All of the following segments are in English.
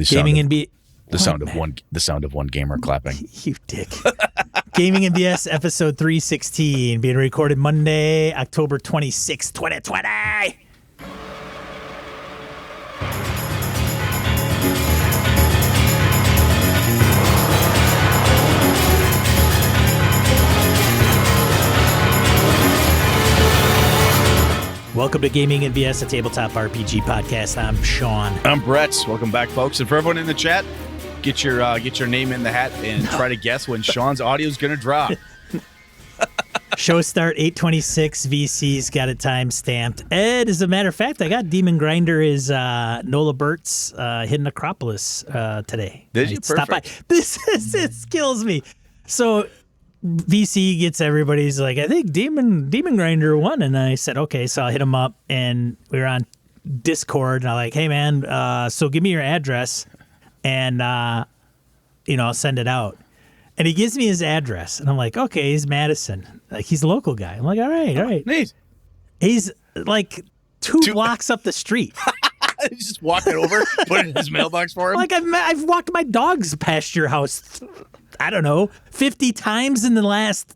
Gaming and B. The sound of one gamer clapping. You dick. Gaming and BS episode 316 being recorded Monday, October 26th, 2020. Welcome to Gaming and BS, a tabletop RPG podcast. I'm Sean. I'm Brett. Welcome back, folks. And for everyone in the chat, get your name in the hat and try to guess when Sean's audio is going to drop. Show start 8:26. VC's got it time stamped. Ed, as a matter of fact, I got Demon Grinder is Nola Burt's Hidden Acropolis today. Did you? Stop by. It kills me. So VC gets everybody's like, I think Demon Grinder won, and I said okay, so I'll hit him up, and we were on Discord, and I'm like, hey man, so give me your address, and I'll send it out. And he gives me his address, and I'm like, okay, he's Madison, like he's a local guy. I'm like, all right, Neat. He's like two blocks up the street. He's just walking over, putting in his mailbox for him. Like I've walked my dogs past your house, I don't know, 50 times in the last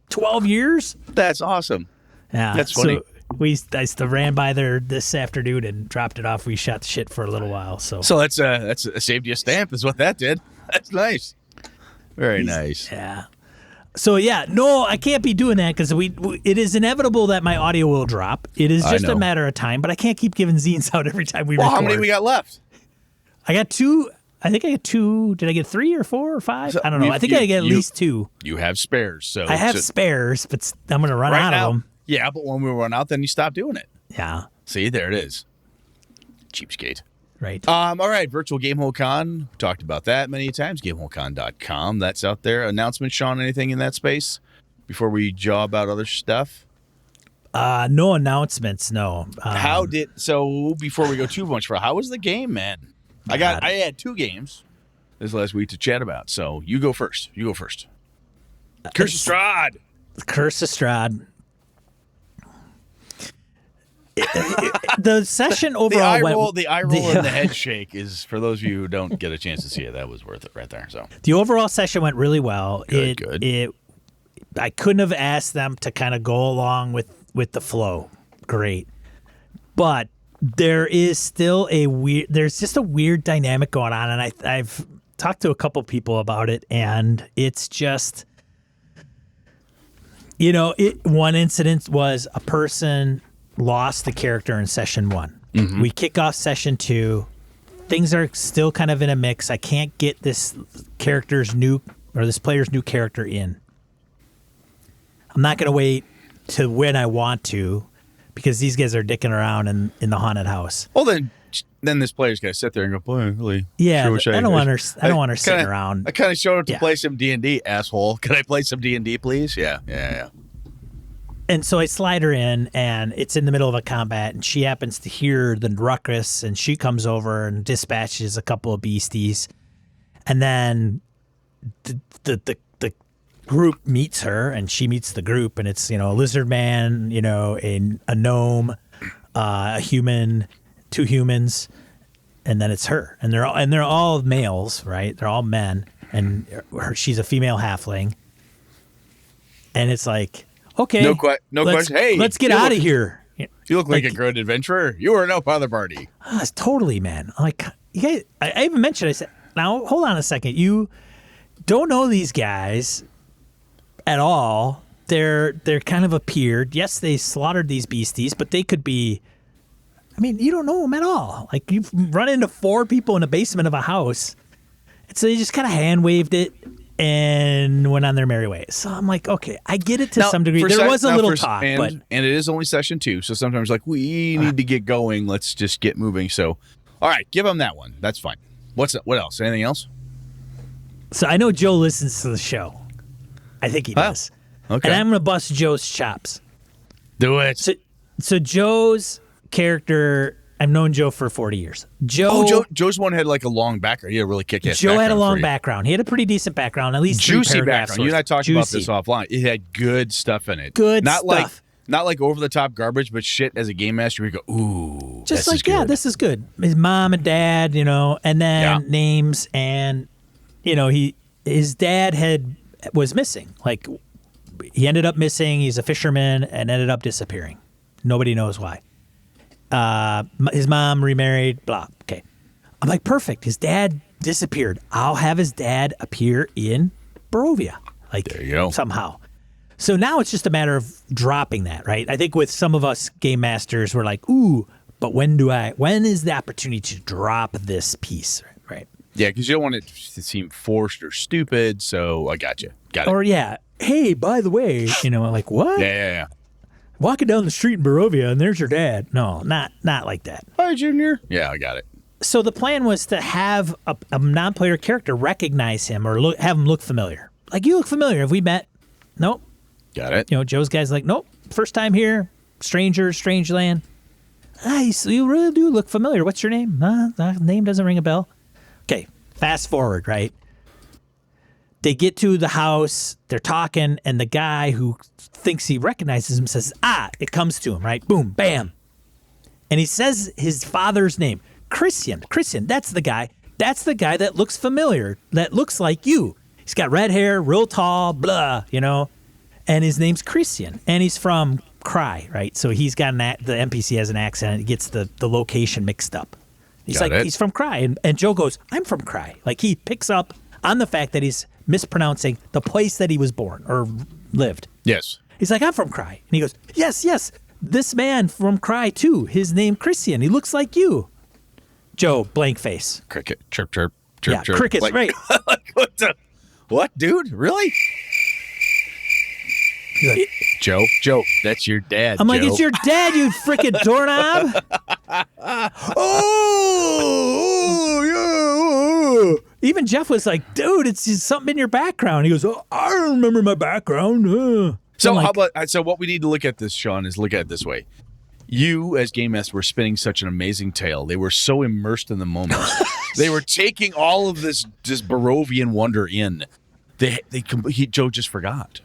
12 years. That's awesome. Yeah, that's funny. So I still ran by there this afternoon and dropped it off. We shot the shit for a little while. So that's saved you a stamp, is what that did. That's nice. Very nice. Yeah. So yeah, no, I can't be doing that because it is inevitable that my audio will drop. It is just a matter of time, but I can't keep giving zines out every time we record. How many we got left? I got two. I think I got two. Did I get 3 or 4 or 5? I don't know. I think I get at least 2. You have spares, so I have spares, but I'm going to run out of them. Yeah, but when we run out, then you stop doing it. Yeah. See, there it is. Cheapskate. Right. All right, Virtual Gamehole Con. Talked about that many times. GameholeCon.com. That's out there. Announcements, Sean, anything in that space before we job out other stuff? No announcements, no. Before we go too much, how was the game, man? I had 2 games this last week to chat about. So you go first. Curse of Strahd. Curse of Strahd. The session overall the eye roll and the head shake is for those of you who don't get a chance to see it. That was worth it right there. So the overall session went really well. Good. I couldn't have asked them to kind of go along with the flow. Great, but there is still there's just a weird dynamic going on, and I've talked to a couple people about it, and it's just one incident was a person lost the character in session 1. Mm-hmm. We kick off session 2. Things are still kind of in a mix. I can't get this player's new character in. I'm not going to wait to when I want to because these guys are dicking around in the haunted house. Well, then this player's got to sit there and go, boy, really? Yeah, I don't want her sitting around. I kind of showed up to play some D&D, asshole. Can I play some D&D, please? Yeah. And so I slide her in, and it's in the middle of a combat, and she happens to hear the ruckus, and she comes over and dispatches a couple of beasties. And then the group meets her, and she meets the group, and it's, a lizard man, a gnome, a human, 2 humans, and then it's her. And they're all males, right? They're all men, and she's a female halfling. And it's like, okay, no question. Hey, let's get out of here. You look like a good adventurer. You are no father party. Totally, man. Like, you guys, I even mentioned. I said, now hold on a second. You don't know these guys at all. They're kind of appeared. Yes, they slaughtered these beasties, but they could be. I mean, you don't know them at all. Like you've run into 4 people in the basement of a house, and so they just kind of hand waved it and went on their merry way. So I'm like, okay, I get it to some degree. There was a little talk, but it is only session 2, so sometimes we need to get going. Let's just get moving. So, all right, give them that one. That's fine. What else? Anything else? So I know Joe listens to the show. I think he does. Okay. And I'm gonna bust Joe's chops. Do it. So Joe's character. I've known Joe for 40 years. Joe's one had like a long background. He had a really kick-ass background. Joe had a long background. He had a pretty decent background, at least juicy background. You and I talked about this offline. It had good stuff in it. Good stuff. Not like over-the-top garbage, but shit as a game master, we go, ooh. Just this like, is good. this is good. His mom and dad, and then names, and his dad was missing. Like, he ended up missing. He's a fisherman and ended up disappearing. Nobody knows why. His mom remarried. Blah. Okay. I'm like, perfect. His dad disappeared. I'll have his dad appear in Barovia. Like, there you go. Somehow. So now it's just a matter of dropping that, right? I think with some of us game masters, we're like, ooh, but when is the opportunity to drop this piece, right? Yeah, because you don't want it to seem forced or stupid. So I got you. Got it. Or hey, by the way, like what? Yeah. Walking down the street in Barovia and there's your dad. No, not like that. Hi, Junior. Yeah, I got it. So the plan was to have a non-player character recognize him or have him look familiar. Like, you look familiar. Have we met? Nope. Got it. Joe's guy's like, nope. First time here. Stranger, strange land. So you really do look familiar. What's your name? Name doesn't ring a bell. Okay, fast forward, right? They get to the house, they're talking, and the guy who thinks he recognizes him says, it comes to him, right? Boom, bam. And he says his father's name, Christian, that's the guy. That's the guy that looks familiar, that looks like you. He's got red hair, real tall, blah, and his name's Christian, and he's from Cry, right? So he's got the NPC has an accent, and it gets the location mixed up. He's from Cry, and Joe goes, I'm from Cry. Like, he picks up on the fact that he's mispronouncing the place that he was born or lived. Yes. He's like, I'm from Cry. And he goes, yes, this man from Cry too. His name Christian. He looks like you. Joe, blank face. Cricket, chirp, chirp, chirp. Yeah, crickets, like, right. Like, what, dude? Really? Like, Joe, that's your dad. I'm like, it's your dad, you freaking doorknob. Oh, yeah. Even Jeff was like, dude, it's just something in your background. He goes, I don't remember my background. So what we need to look at this, Sean, is look at it this way. You, as Game Master, were spinning such an amazing tale. They were so immersed in the moment. They were taking all of this Barovian wonder in. Joe just forgot.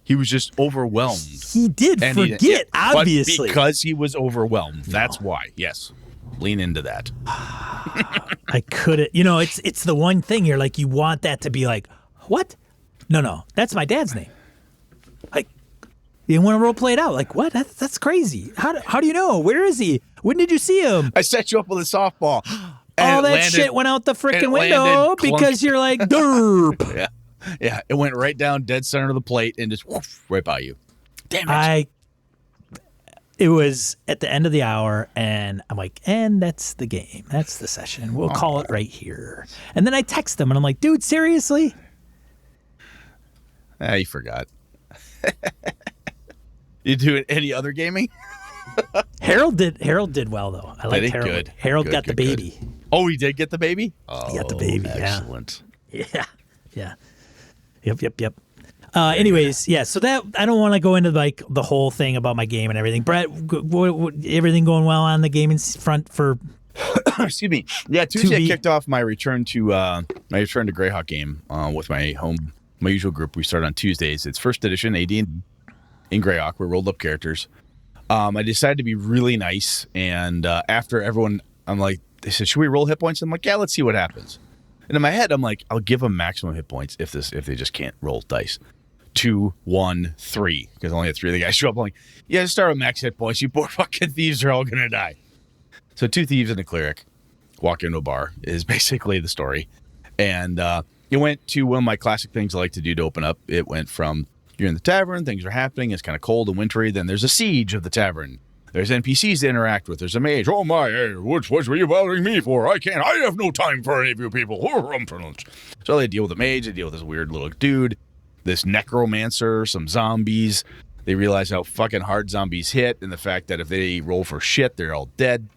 He was just overwhelmed. He did forget, obviously. But because he was overwhelmed. That's why. Yes. Lean into that. I couldn't. It's the one thing you're like, you want that to be like, what? No. That's my dad's name. Like, you want to role play it out. Like, what? That's crazy. How do you know? Where is he? When did you see him? I set you up with a softball. All that shit went out the freaking window because you're like, derp. Yeah. Yeah, it went right down dead center of the plate and just right by you. Damn it. It was at the end of the hour, and I'm like, and that's the game. That's the session. We'll call it right here. And then I text him, and I'm like, dude, seriously? You forgot. You do any other gaming? Harold did well, though. I like Harold. Good. Harold got the baby. Good. Oh, he did get the baby? He got the baby, excellent. Yeah. Yep. Anyways, yeah. So that I don't want to go into like the whole thing about my game and everything. Brett, everything going well on the gaming front for? Excuse me. Yeah, Tuesday I kicked off my return to Greyhawk game with my usual group. We start on Tuesdays. It's first edition AD&D in Greyhawk. We're rolled up characters. I decided to be really nice, and after everyone, I'm like, they said, should we roll hit points? I'm like, yeah, let's see what happens. And in my head, I'm like, I'll give them maximum hit points if they just can't roll dice. 2, 1, 3. Because only had 3 of the guys show up. I'm like, yeah, just start with max hit points. You poor fucking thieves are all going to die. So 2 thieves and a cleric walk into a bar is basically the story. And it went to one of my classic things I like to do to open up. It went from, you're in the tavern, things are happening, it's kind of cold and wintry. Then there's a siege of the tavern. There's NPCs to interact with. There's a mage. Oh my, what were you bothering me for? I have no time for any of you people. So they deal with a mage. They deal with this weird little dude, this necromancer, some zombies. They realize how fucking hard zombies hit and the fact that if they roll for shit, they're all dead.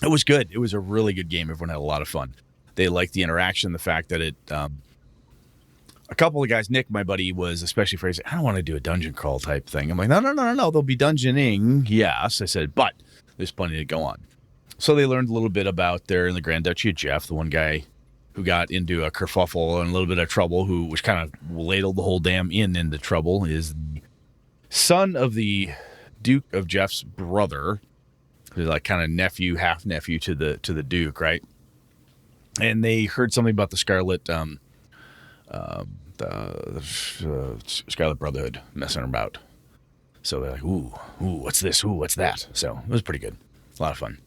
It was good. It was a really good game. Everyone had a lot of fun. They liked the interaction, the fact that it... a couple of guys, Nick, my buddy, was especially phrasing, I don't want to do a dungeon crawl type thing. I'm like, no. They'll be dungeoning. Yes. I said, but there's plenty to go on. So they learned a little bit about there in the Grand Duchy of Jeff, the one guy who got into a kerfuffle and a little bit of trouble, which kind of ladled the whole damn inn into trouble, is the son of the Duke of Jeff's brother They're like kind of nephew, half nephew to the Duke, right? And they heard something about the Scarlet Scarlet Brotherhood messing about. So they're like, ooh, what's this? Ooh, what's that? So it was pretty good. A lot of fun.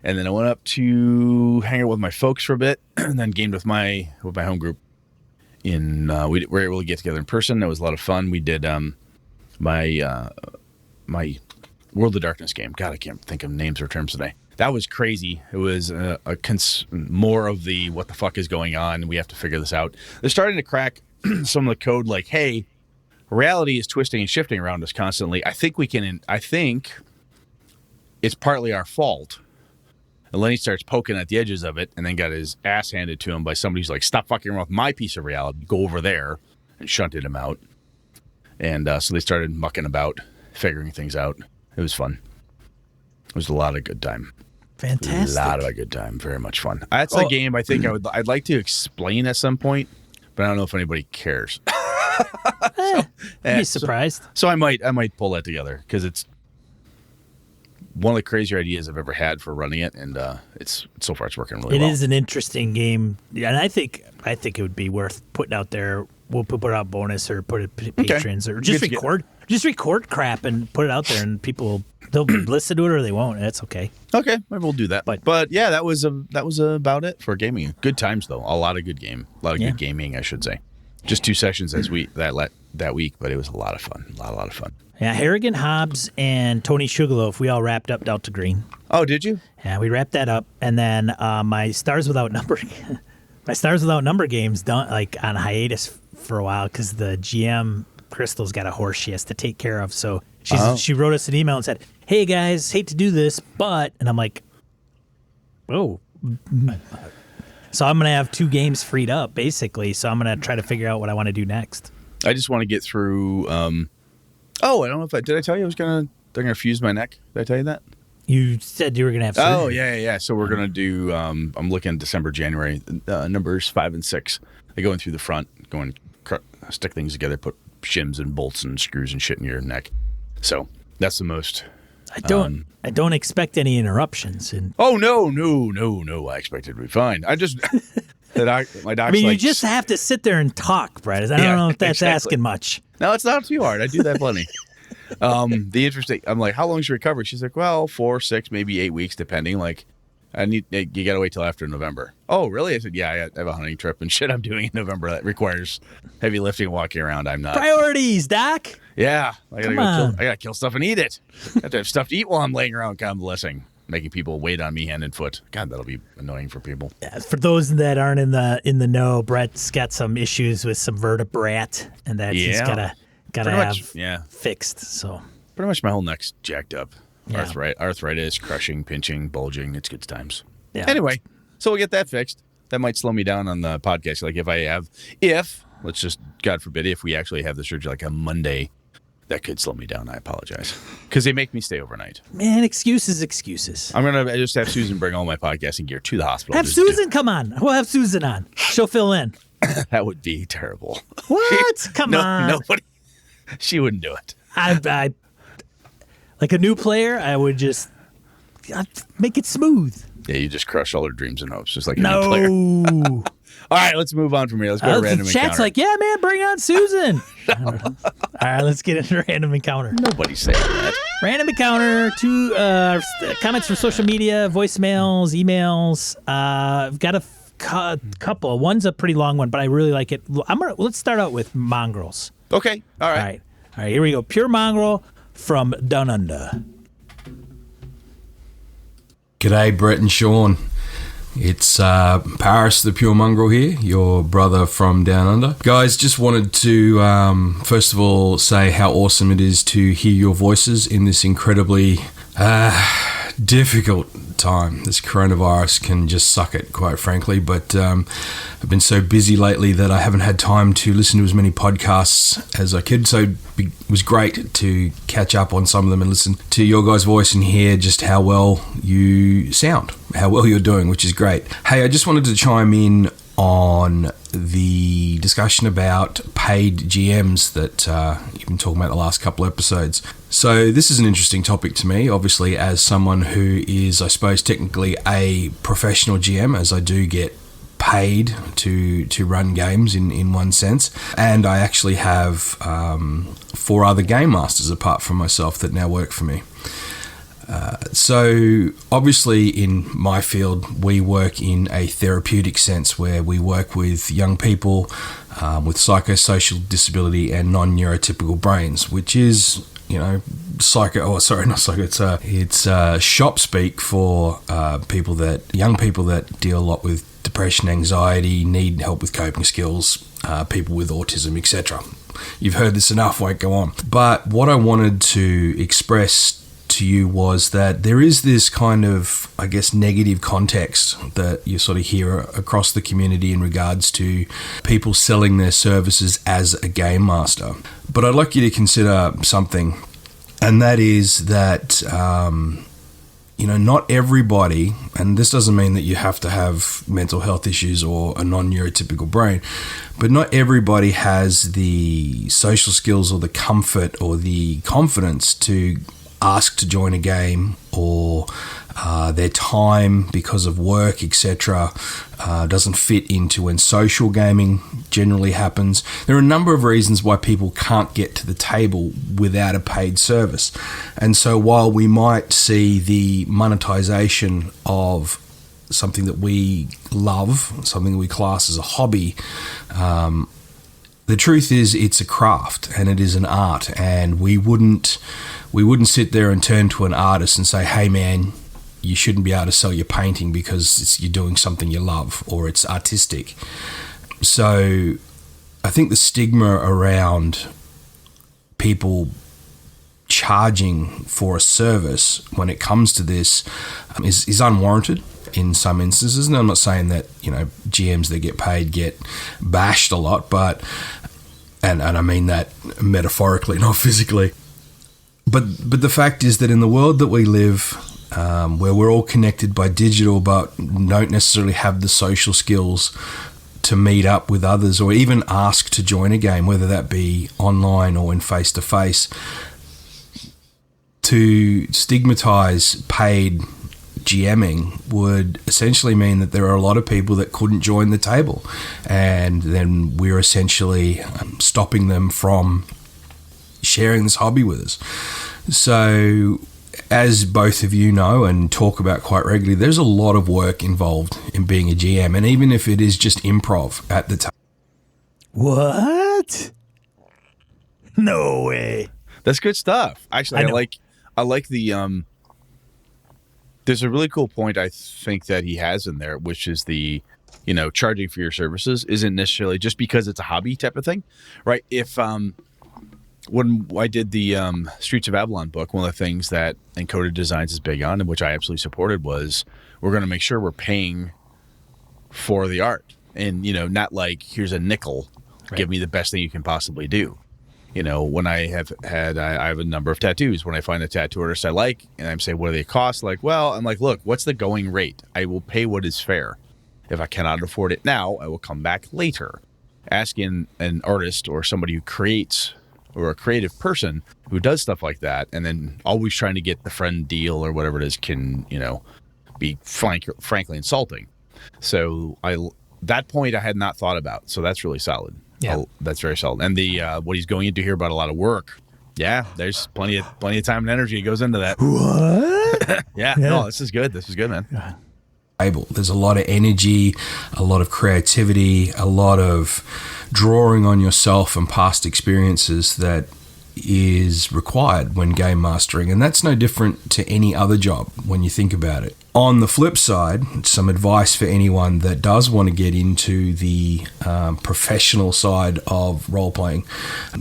And then I went up to hang out with my folks for a bit, and then gamed with my home group. We were able to get together in person. That was a lot of fun. We did my World of Darkness game. God, I can't think of names or terms today. That was crazy. It was more of the what the fuck is going on. We have to figure this out. They're starting to crack some of the code. Like, hey, reality is twisting and shifting around us constantly. I think it's partly our fault. And Lenny starts poking at the edges of it, and then got his ass handed to him by somebody who's like, stop fucking around with my piece of reality. Go over there, and shunted him out. And so they started mucking about, figuring things out. It was fun. It was a lot of good time. Fantastic. A lot of a good time. Very much fun. That's a game I think I'd like to explain at some point, but I don't know if anybody cares. I'd be surprised. So I might pull that together, because it's one of the crazier ideas I've ever had for running it, and it's so far it's working really well. It is an interesting game, and I think it would be worth putting out there. We'll put out bonus or put it patrons or just record crap and put it out there, and people they'll listen to it or they won't. That's okay. Okay, maybe we'll do that. But yeah, that was about it for gaming. Good times though. A lot of good good gaming, I should say. Just 2 sessions that week, but it was a lot of fun. A lot of fun. Yeah, Harrigan Hobbs and Tony Sugarloaf, we all wrapped up Delta Green. Oh, did you? Yeah, we wrapped that up, and then my Stars Without Number game's done like on hiatus for a while because the GM Crystal's got a horse she has to take care of. So she wrote us an email and said, "Hey guys, hate to do this, but," and I'm like, "Oh." So I'm gonna have 2 games freed up basically. So I'm gonna try to figure out what I want to do next. I just want to get through. I don't know if did I tell you they're gonna fuse my neck? Did I tell you that? You said you were gonna have surgery. Oh yeah. So we're gonna do. I'm looking December, January. Numbers 5 and 6. I go in through the front, stick things together, put shims and bolts and screws and shit in your neck. So that's the most. I don't expect any interruptions. Oh no! I expect it to be fine. I just. My doc's I mean, you just have to sit there and talk, Brett. I don't know if that's asking much. No, it's not too hard. I do that plenty. I'm like, how long's your recovery? She's like, well, 4, 6, maybe 8 weeks, depending. Like, you got to wait till after November. Oh, really? I said, yeah, I have a hunting trip and shit I'm doing in November that requires heavy lifting and walking around. I'm not. Priorities, Doc. Yeah. I got to kill stuff and eat it. I have to have stuff to eat while I'm laying around convalescing. Making people wait on me hand and foot. God, that'll be annoying for people. Yeah, for those that aren't in the know, Brett's got some issues with some vertebrae, and that he's gotta have fixed. So pretty much my whole neck's jacked up. Yeah. Arthritis, crushing, pinching, bulging. It's good times. Yeah. Anyway, so we'll get that fixed. That might slow me down on the podcast. Like if let's just God forbid if we actually have the surgery like a Monday. That could slow me down. I apologize. Because they make me stay overnight. Man, excuses. I'm going to just have Susan bring all my podcasting gear to the hospital. Have Susan come on. We'll have Susan on. She'll fill in. That would be terrible. What? Come on. Nobody. She wouldn't do it. I like a new player, I'd make it smooth. Yeah, you just crush all her dreams and hopes, just like a new player. All right, let's move on from here. Let's go to random encounter. Chat's like, yeah, man, bring on Susan. All right, let's get into random encounter. Nobody's saying that. Random encounter. 2 comments from social media, voicemails, emails. I've got a couple. One's a pretty long one, but I really like it. Let's start out with mongrels. Okay. All right. Here we go. Pure mongrel from Down Under. G'day, Brett and Sean. It's Paris, the Pure Mongrel here, your brother from Down Under. Guys, just wanted to, first of all, say how awesome it is to hear your voices in this incredibly difficult time. This coronavirus can just suck it, quite frankly, but I've been so busy lately that I haven't had time to listen to as many podcasts as I could, so it was great to catch up on some of them and listen to your guys' voice and hear just how well you sound, how well you're doing, which is great. Hey, I just wanted to chime in on the discussion about paid GMs that you've been talking about the last couple of episodes. So this is an interesting topic to me, obviously, as someone who is, I suppose, technically a professional GM, as I do get paid to run games in one sense. And I actually have 4 other game masters apart from myself that now work for me. So obviously in my field, we work in a therapeutic sense where we work with young people with psychosocial disability and non-neurotypical brains, which is, it's shop speak for young people that deal a lot with depression, anxiety, need help with coping skills, people with autism, etc. You've heard this enough, won't go on. But what I wanted to express to you was that there is this kind of, I guess, negative context that you sort of hear across the community in regards to people selling their services as a game master. But I'd like you to consider something, and that is that, not everybody, and this doesn't mean that you have to have mental health issues or a non-neurotypical brain, but not everybody has the social skills or the comfort or the confidence to ask to join a game, or their time because of work, etc., doesn't fit into when social gaming generally happens. There are a number of reasons why people can't get to the table without a paid service. And so while we might see the monetization of something that we love, something we class as a hobby, the truth is it's a craft and it is an art, and we wouldn't sit there and turn to an artist and say, hey man, you shouldn't be able to sell your painting because you're doing something you love or it's artistic. So I think the stigma around people charging for a service when it comes to this is unwarranted in some instances. And I'm not saying that, GMs that get paid get bashed a lot, but and I mean that metaphorically, not physically. But the fact is that in the world that we live, where we're all connected by digital but don't necessarily have the social skills to meet up with others or even ask to join a game, whether that be online or in face-to-face, to stigmatize paid GMing would essentially mean that there are a lot of people that couldn't join the table, and then we're essentially stopping them from sharing this hobby with us. So as both of you know and talk about quite regularly, there's a lot of work involved in being a GM, and even if it is just improv at the time. What? No way. That's good stuff. Actually, I like the there's a really cool point I think that he has in there, which is the, charging for your services isn't necessarily just because it's a hobby type of thing, right? If when I did the Streets of Avalon book, one of the things that Encoded Designs is big on, and which I absolutely supported, was we're going to make sure we're paying for the art, and not like, here's a nickel, right, give me the best thing you can possibly do. When I have a number of tattoos. When I find a tattoo artist I like, and I'm saying, what do they cost? I'm like, look, what's the going rate? I will pay what is fair. If I cannot afford it now, I will come back later. Asking an artist or somebody who creates, or a creative person who does stuff like that, and then always trying to get the friend deal or whatever it is, can, be frankly insulting. So that point I had not thought about. So that's really solid. Yeah, that's very solid. And the what he's going into here about a lot of work. Yeah, there's plenty of time and energy that goes into that. What? Yeah. No, this is good. This is good, man. Yeah. There's a lot of energy, a lot of creativity, a lot of drawing on yourself and past experiences that is required when game mastering, and that's no different to any other job when you think about it. On the flip side, some advice for anyone that does want to get into the professional side of role-playing.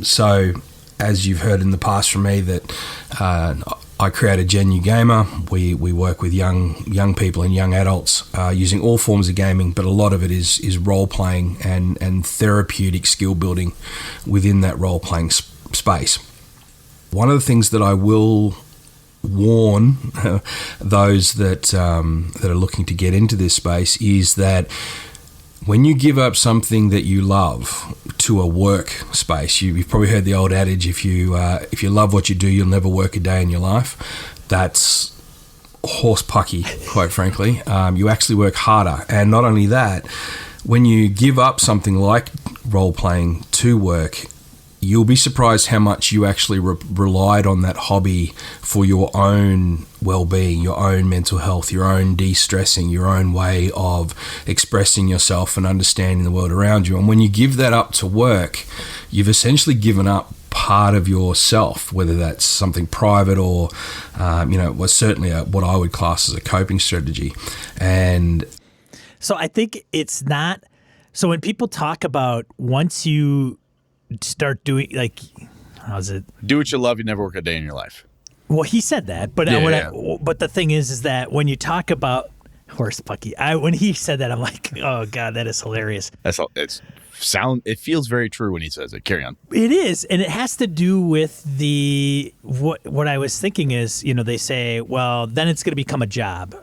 So, as you've heard in the past from me, that I created Genu Gamer. We work with young people and young adults using all forms of gaming, but a lot of it is role-playing and therapeutic skill building within that role-playing space. One of the things that I will warn those that are looking to get into this space is that when you give up something that you love to a work space, you've probably heard the old adage: if you love what you do, you'll never work a day in your life. That's horse pucky, quite frankly. You actually work harder, and not only that, when you give up something like role playing to work, you'll be surprised how much you actually relied on that hobby for your own well-being, your own mental health, your own de-stressing, your own way of expressing yourself and understanding the world around you. And when you give that up to work, you've essentially given up part of yourself, whether that's something private or, was certainly what I would class as a coping strategy. And so I think it's not. So when people talk about once you start doing, like, how's it? Do what you love, you never work a day in your life. Well, he said that, but but the thing is that when you talk about horse pucky, when he said that, I'm like, oh God, that is hilarious. It feels very true when he says it. Carry on. It is, and it has to do with what I was thinking is, they say, well, then it's going to become a job,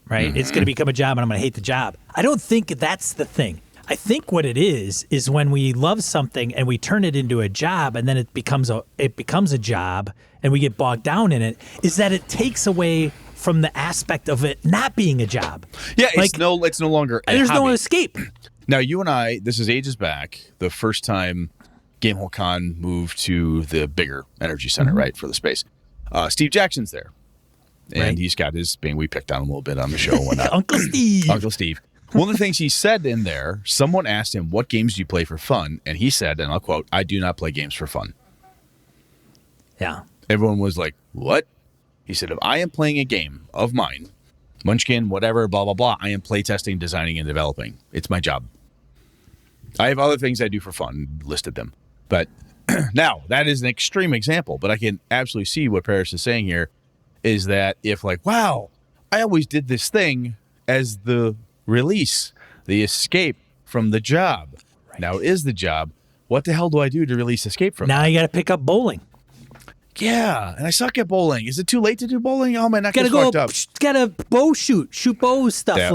right? Mm-hmm. It's going to become a job, and I'm going to hate the job. I don't think that's the thing. I think what it is when we love something and we turn it into a job, and then it becomes a job, and we get bogged down in it, is that it takes away from the aspect of it not being a job. Yeah, it's no longer a there's hobby. no escape. Now, you and I, this is ages back, the first time Gamehole Con moved to the bigger energy center, right, for the space. Steve Jackson's there, and he's got his thing. We picked on him a little bit on the show and whatnot. Uncle Steve. One of the things he said in there, someone asked him, what games do you play for fun? And he said, and I'll quote, "I do not play games for fun." Yeah. Everyone was like, what? He said, if I am playing a game of mine, Munchkin, whatever, blah, blah, blah, I am playtesting, designing, and developing. It's my job. I have other things I do for fun, listed them. But now, that is an extreme example, but I can absolutely see what Paris is saying here, is that if like, wow, I always did this thing as the release, the escape from the job. Right. Now is the job. What the hell do I do to release escape from now? That? You got to pick up bowling. Yeah, and I suck at bowling. Is it too late to do bowling? Oh, my neck is fucked up. Got to shoot bow stuff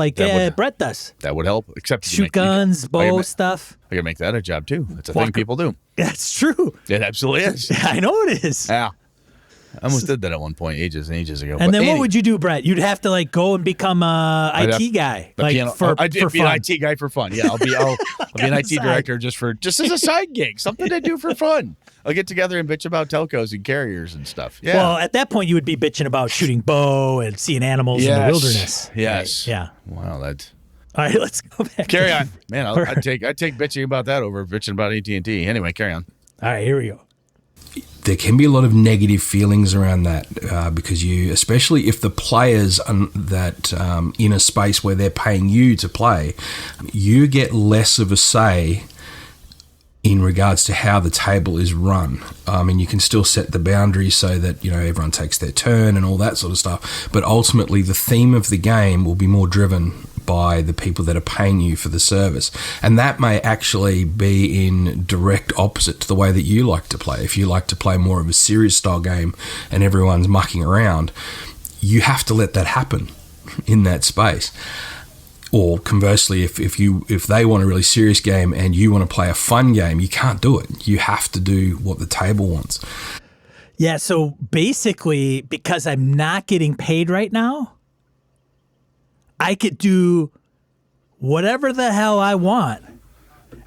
Brett does. That would help. Except shoot guns, bow stuff. I can make that a job too. It's a thing people do. That's true. It absolutely is. I know it is. Yeah. I almost did that at one point ages and ages ago. And then what would you do, Brett? You'd have to go and become a IT guy, I'd be an IT guy for fun. Yeah, I'll be an IT director just as a side gig, something to do for fun. I'll get together and bitch about telcos and carriers and stuff. Yeah. Well, at that point, you would be bitching about shooting bow and seeing animals in the wilderness. Yes. Right? Yeah. Wow, that's. All right, let's go back. Carry on, man. I'd take bitching about that over bitching about AT&T. Anyway, carry on. All right, here we go. There can be a lot of negative feelings around that because especially if the players in a space where they're paying you to play, you get less of a say in regards to how the table is run. I mean, you can still set the boundaries so that, everyone takes their turn and all that sort of stuff. But ultimately, the theme of the game will be more driven by the people that are paying you for the service. And that may actually be in direct opposite to the way that you like to play. If you like to play more of a serious style game and everyone's mucking around, you have to let that happen in that space. Or conversely, if they want a really serious game and you want to play a fun game, you can't do it. You have to do what the table wants. Yeah, so basically, because I'm not getting paid right now, I could do whatever the hell I want.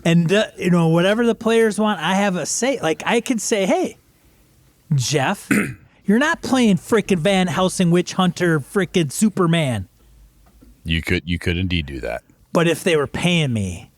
And, whatever the players want, I have a say. Like, I could say, hey, Jeff, you're not playing frickin' Van Helsing Witch Hunter frickin' Superman. You could indeed do that. But if they were paying me,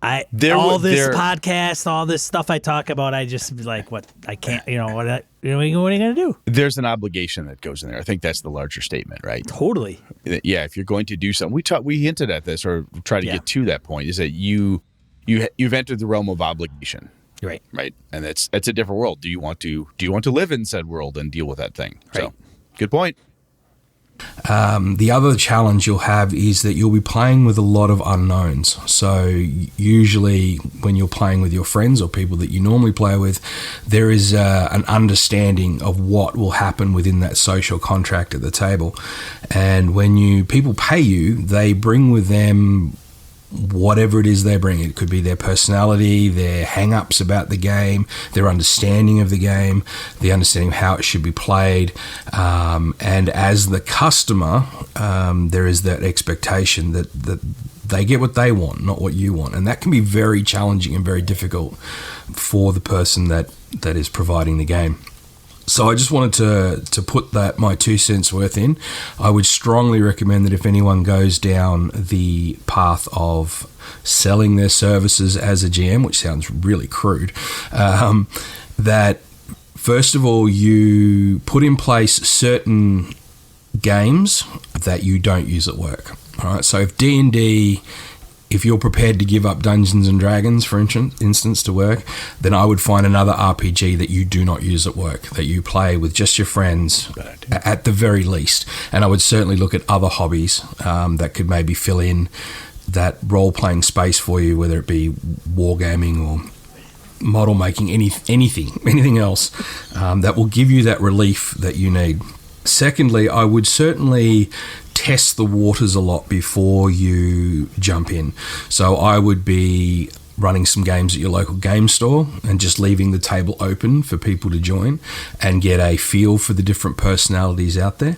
podcast, all this stuff I talk about, I just be like, what? I can't, what are you going to do? There's an obligation that goes in there. I think that's the larger statement, right? Totally. Yeah, if you're going to do something, we hinted at this or try to get to that point, is that you've entered the realm of obligation. Right. Right. And it's a different world. Do you want to live in said world and deal with that thing? Right. So, good point. The other challenge you'll have is that you'll be playing with a lot of unknowns. So usually when you're playing with your friends or people that you normally play with, there is an understanding of what will happen within that social contract at the table. And when people pay you, they bring with them whatever it is they bring. It could be their personality, their hang-ups about the game, their understanding of the game, the understanding of how it should be played. And as the customer, there is that expectation that they get what they want, not what you want. And that can be very challenging and very difficult for the person that is providing the game. So I just wanted to put that my 2 cents worth in. I would strongly recommend that if anyone goes down the path of selling their services as a GM, which sounds really crude, that first of all you put in place certain games that you don't use at work. All right. So if D&D, if you're prepared to give up Dungeons and Dragons, for instance, to work, then I would find another RPG that you do not use at work, that you play with just your friends at the very least. And I would certainly look at other hobbies that could maybe fill in that role-playing space for you, whether it be wargaming or model making, anything else that will give you that relief that you need. Secondly, I would certainly test the waters a lot before you jump in. So I would be running some games at your local game store and just leaving the table open for people to join and get a feel for the different personalities out there.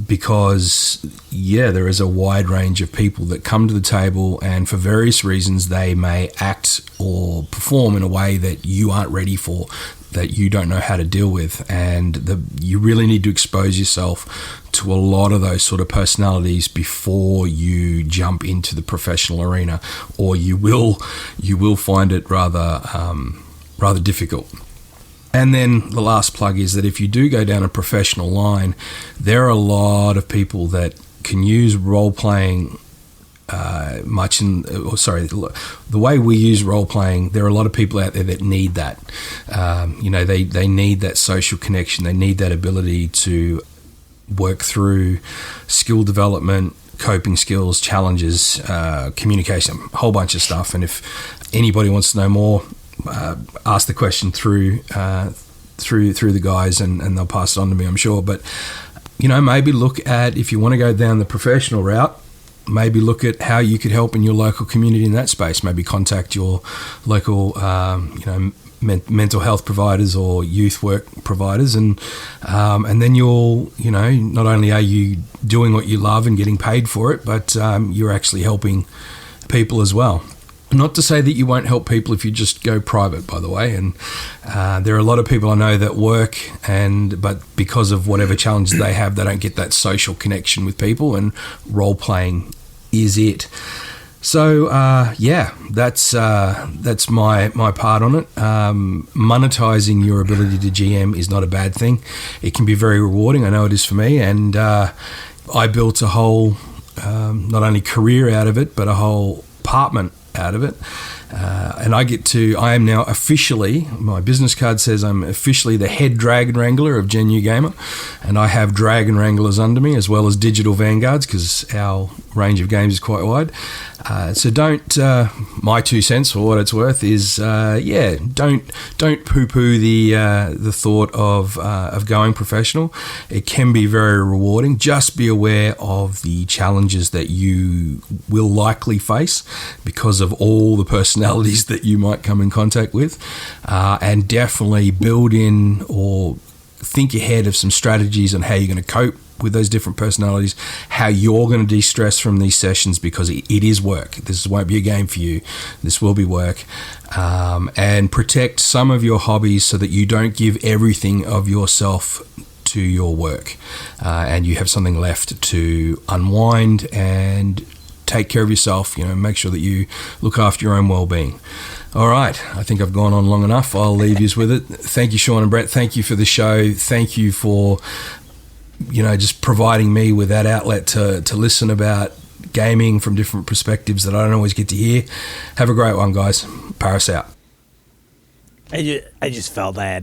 Because, there is a wide range of people that come to the table, and for various reasons they may act or perform in a way that you aren't ready for, that you don't know how to deal with. And you really need to expose yourself to a lot of those sort of personalities before you jump into the professional arena, or you will find it rather difficult. And then the last plug is that if you do go down a professional line, there are a lot of people that can use role-playing the way we use role-playing. There are a lot of people out there that need that. They need that social connection. They need that ability to work through skill development, coping skills, challenges, communication, a whole bunch of stuff. And if anybody wants to know more, ask the question through the guys, and they'll pass it on to me, I'm sure. But maybe look at, if you want to go down the professional route, maybe look at how you could help in your local community in that space. Maybe contact your local mental health providers or youth work providers, and then you'll not only are you doing what you love and getting paid for it, but you're actually helping people as well. Not to say that you won't help people if you just go private, by the way. And there are a lot of people I know that work, but because of whatever challenges they have, they don't get that social connection with people, and role playing is it. So that's my part on it. Monetizing your ability to GM is not a bad thing. It can be very rewarding. I know it is for me, and I built a whole not only career out of it, but a whole apartment out of it. And I am now officially, my business card says I'm officially the head Dragon Wrangler of Genu Gamer, and I have Dragon Wranglers under me as well as digital vanguards, because our range of games is quite wide. So don't, my 2 cents for what it's worth is, don't poo-poo the thought of going professional. It can be very rewarding. Just be aware of the challenges that you will likely face because of all the personalities that you might come in contact with, and definitely build in or think ahead of some strategies on how you're going to cope with those different personalities, how you're going to de-stress from these sessions, because it is work. This won't be a game for you. This will be work. And protect some of your hobbies so that you don't give everything of yourself to your work, and you have something left to unwind and take care of yourself. Make sure that you look after your own well-being. All right, I think I've gone on long enough. I'll leave you with it. Thank you, Sean and Brett. Thank you for the show. Thank you for just providing me with that outlet to listen about gaming from different perspectives that I don't always get to hear. Have a great one, guys. Paris out. I just felt I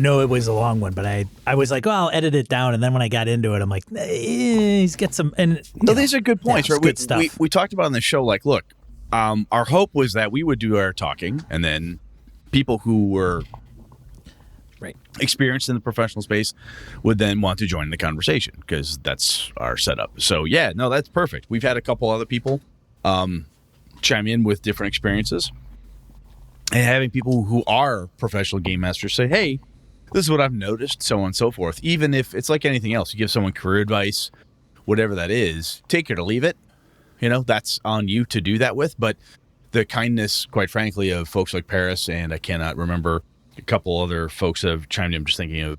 know it was a long one, but I was like, I'll edit it down. And then when I got into it, I'm like, he's got some. And these are good points, right? Good stuff. We talked about on the show, like, look, our hope was that we would do our talking, and then people who were experienced in the professional space would then want to join the conversation, because that's our setup. So that's perfect. We've had a couple other people chime in with different experiences, and having people who are professional game masters say, hey, this is what I've noticed, so on and so forth. Even if it's like anything else, you give someone career advice, whatever that is, take it or leave it. That's on you to do that with. But the kindness, quite frankly, of folks like Paris, and I cannot remember a couple other folks that have chimed in. I'm just thinking of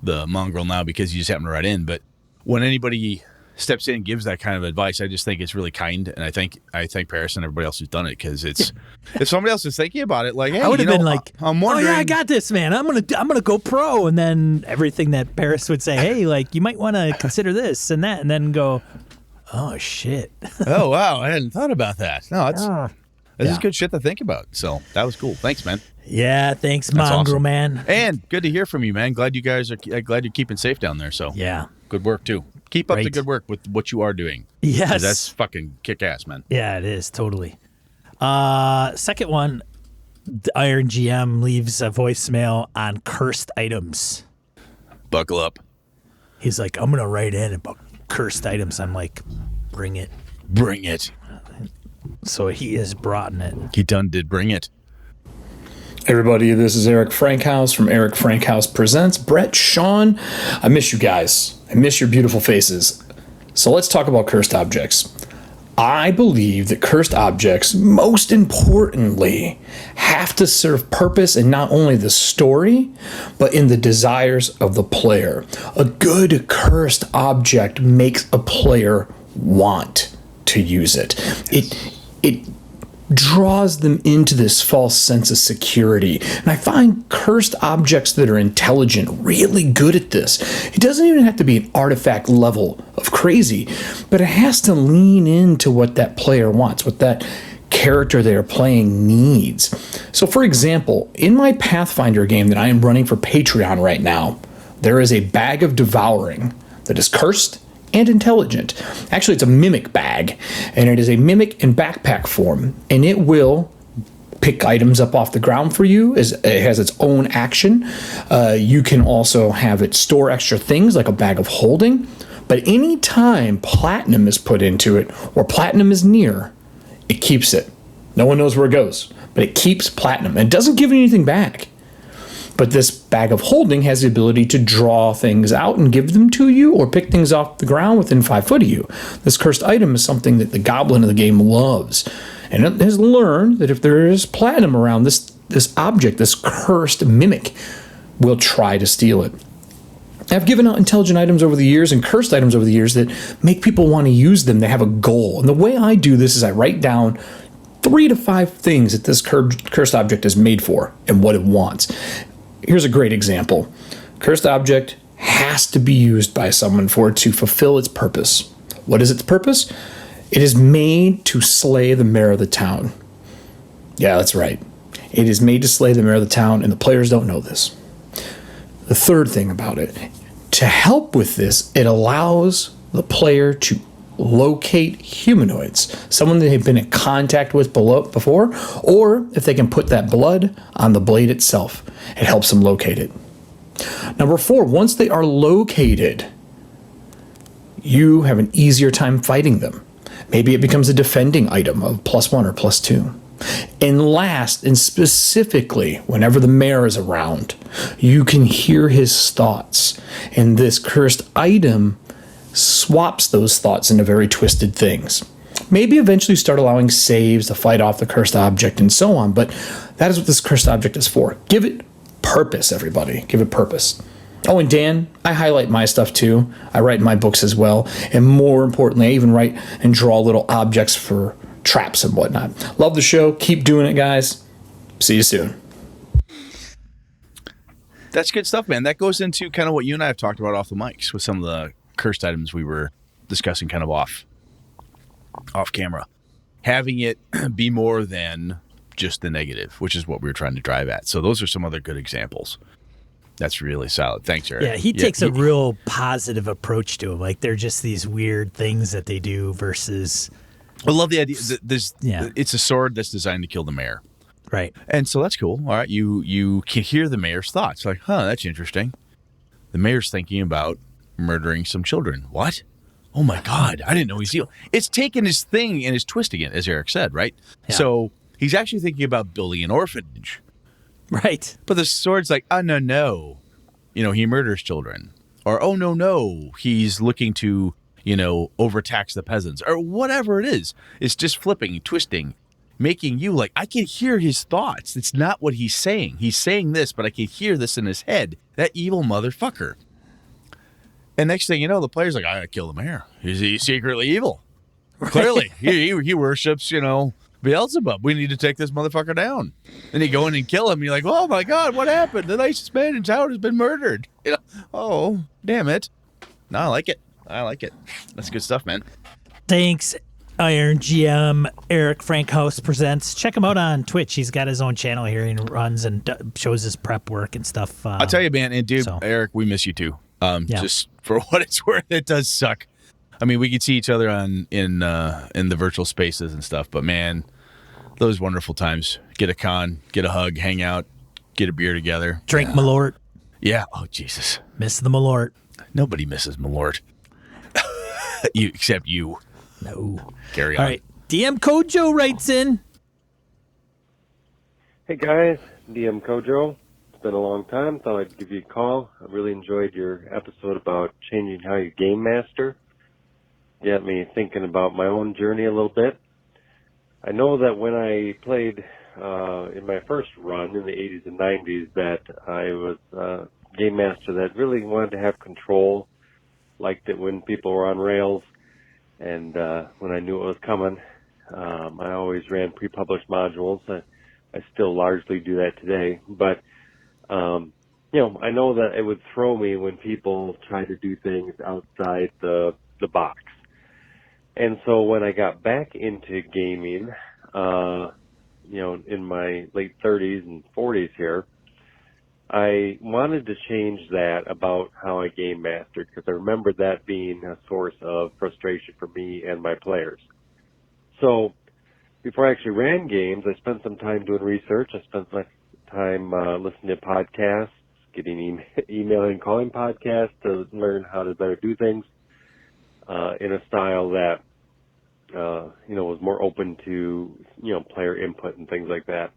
the mongrel now because you just happen to write in. But when anybody steps in and gives that kind of advice, I just think it's really kind, and I thank Paris and everybody else who's done it, because it's if somebody else is thinking about it, like, hey, I would have been like, I'm wondering, oh yeah, I got this, man. I'm gonna go pro, and then everything that Paris would say, hey, like, you might want to consider this and that, and then go, oh shit, oh wow, I hadn't thought about that. No, this is Yeah. good shit to think about. So that was cool. Thanks, man. Yeah, thanks, That's mongrel awesome. man. And good to hear from you, man. Glad you're keeping safe down there. So Yeah. good work too. Keep up the Great. good work with what you are doing. 'Cause Yes. that's fucking kick ass, man. Yeah, it is totally. Second one, the Iron GM leaves a voicemail on cursed items. Buckle up. He's like, I'm gonna write in about cursed items. I'm like, bring it. Bring it. So he is brought in it. He done did bring it. Everybody, this is Eric Frankhouse from Eric Frankhouse Presents. Brett, Sean, I miss you guys. I miss your beautiful faces. So let's talk about cursed objects. I believe that cursed objects, most importantly, have to serve purpose in not only the story, but in the desires of the player. A good cursed object makes a player want to use it. It draws them into this false sense of security. And I find cursed objects that are intelligent really good at this. It doesn't even have to be an artifact level of crazy, but it has to lean into what that player wants, what that character they're playing needs. So for example, in my Pathfinder game that I am running for Patreon right now, there is a bag of devouring that is cursed and intelligent. Actually, it's a mimic bag, and it is a mimic in backpack form, and it will pick items up off the ground for you. It has its own action. You can also have it store extra things like a bag of holding, but anytime platinum is put into it or platinum is near, it keeps it. No one knows where it goes, but it keeps platinum. It doesn't give anything back. But this bag of holding has the ability to draw things out and give them to you, or pick things off the ground within 5 foot of you. This cursed item is something that the goblin of the game loves. And it has learned that if there is platinum around, this object, this cursed mimic, will try to steal it. I've given out intelligent items over the years and cursed items over the years that make people want to use them. They have a goal. And the way I do this is I write down 3 to 5 things that this cursed object is made for and what it wants. Here's a great example. Cursed object has to be used by someone for it to fulfill its purpose. What is its purpose? It is made to slay the mayor of the town. Yeah, that's right. It is made to slay the mayor of the town, and the players don't know this. The third thing about it, to help with this, it allows the player to locate humanoids, someone they've been in contact with before, or if they can put that blood on the blade itself, it helps them locate it. Number 4, once they are located, you have an easier time fighting them. Maybe it becomes a defending item of +1 or +2. And last, and specifically, whenever the mayor is around, you can hear his thoughts. And this cursed item swaps those thoughts into very twisted things. Maybe eventually start allowing saves to fight off the cursed object and so on, but that is what this cursed object is for. Give it purpose, everybody. Give it purpose. Oh, and Dan, I highlight my stuff too. I write in my books as well. And more importantly, I even write and draw little objects for traps and whatnot. Love the show. Keep doing it, guys. See you soon. That's good stuff, man. That goes into kind of what you and I have talked about off the mics with some of the cursed items we were discussing kind of off camera. Having it be more than just the negative, which is what we were trying to drive at. So those are some other good examples. That's really solid. Thanks, Eric. Yeah, he takes a real positive approach to it. Like, they're just these weird things that they do versus... I love the idea. It's a sword that's designed to kill the mayor. Right. And so that's cool. All right, you can hear the mayor's thoughts. Like, that's interesting. The mayor's thinking about murdering some children. What? oh my God, I didn't know he's evil. It's taking his thing and is twisting it, as Eric said, right? Yeah. So he's actually thinking about building an orphanage. Right. But the sword's like, oh, no. He murders children. Or, oh, no. He's looking to, overtax the peasants. Or whatever it is. It's just flipping, twisting, making you like, I can hear his thoughts. It's not what he's saying. He's saying this, but I can hear this in his head. That evil motherfucker. And next thing you know, the player's like, I gotta kill the mayor. He's secretly evil. Right. Clearly. He worships, Beelzebub. We need to take this motherfucker down. And you go in and kill him. And you're like, oh my God, what happened? The nicest man in town has been murdered. Oh, damn it. No, I like it. That's good stuff, man. Thanks, Iron GM. Eric Frankhouse presents. Check him out on Twitch. He's got his own channel here and runs and shows his prep work and stuff. I'll tell you, man, and dude, Eric, we miss you too. Just for what it's worth, it does suck. I mean, we could see each other in the virtual spaces and stuff, but man, those wonderful times. Get a con, get a hug, hang out, get a beer together. Drink Malort. Yeah. Oh, Jesus. Miss the Malort. Nobody misses Malort. Except you. No. Carry on. All right. DM Kojo writes in. Hey, guys. DM Kojo. It's been a long time. Thought I'd give you a call. I really enjoyed your episode about changing how you game master. Got me thinking about my own journey a little bit. I know that when I played in my first run in the 80s and 90s that I was a game master that really wanted to have control, liked it when people were on rails, and when I knew it was coming. I always ran pre-published modules. I still largely do that today, but I know that it would throw me when people try to do things outside the box. And so when I got back into gaming, in my late 30s and 40s here, I wanted to change that about how I game mastered, because I remembered that being a source of frustration for me and my players. So before I actually ran games, I spent some time doing research. I spent my time listening to podcasts, getting emailing and calling podcasts to learn how to better do things in a style that was more open to, player input and things like that.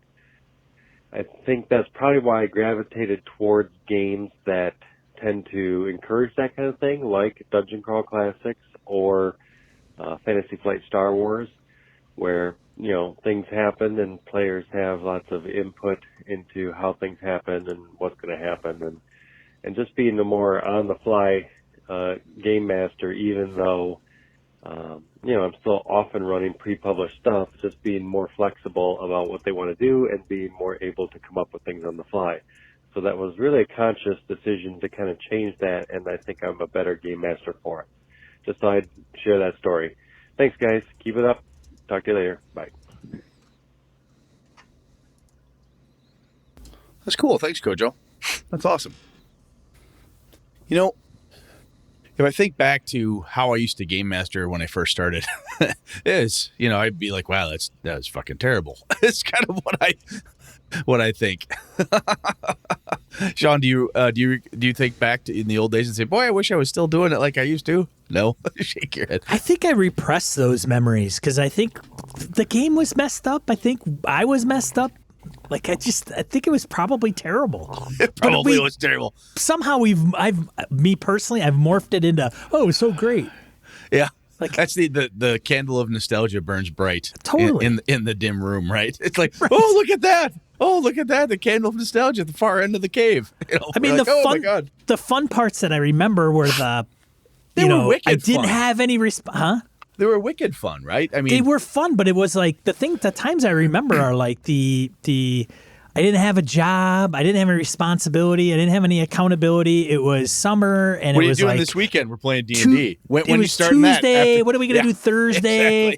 I think that's probably why I gravitated towards games that tend to encourage that kind of thing, like Dungeon Crawl Classics or Fantasy Flight Star Wars, where, things happen and players have lots of input into how things happen and what's going to happen. And just being a more on-the-fly game master, even though I'm still often running pre-published stuff, just being more flexible about what they want to do and being more able to come up with things on the fly. So that was really a conscious decision to kind of change that, and I think I'm a better game master for it. Just thought I'd share that story. Thanks, guys. Keep it up. Talk to you later. Bye. That's cool. Thanks, Kojo. That's awesome. If I think back to how I used to game master when I first started, I'd be like, wow, that was fucking terrible. It's kind of what I think. Sean, do you think back to in the old days and say, boy, I wish I was still doing it like I used to? No, shake your head. I think I repressed those memories because I think the game was messed up. I think I was messed up. Like I think it was probably terrible. It probably was terrible. Somehow me personally, I've morphed it into, oh, it was so great. Yeah. Like that's the candle of nostalgia burns bright. Totally. In the dim room, right? It's like, right. Oh, look at that. Oh, look at that. The candle of nostalgia at the far end of the cave. I mean, the fun parts that I remember were I didn't have any They were wicked fun, right? I mean, they were fun, but it was like the times I remember are like the I didn't have a job, I didn't have any responsibility, I didn't have any accountability. It was summer, and what it was are you doing like this weekend? We're playing D&D. When it you was starting Tuesday. that? What are we gonna do Thursday?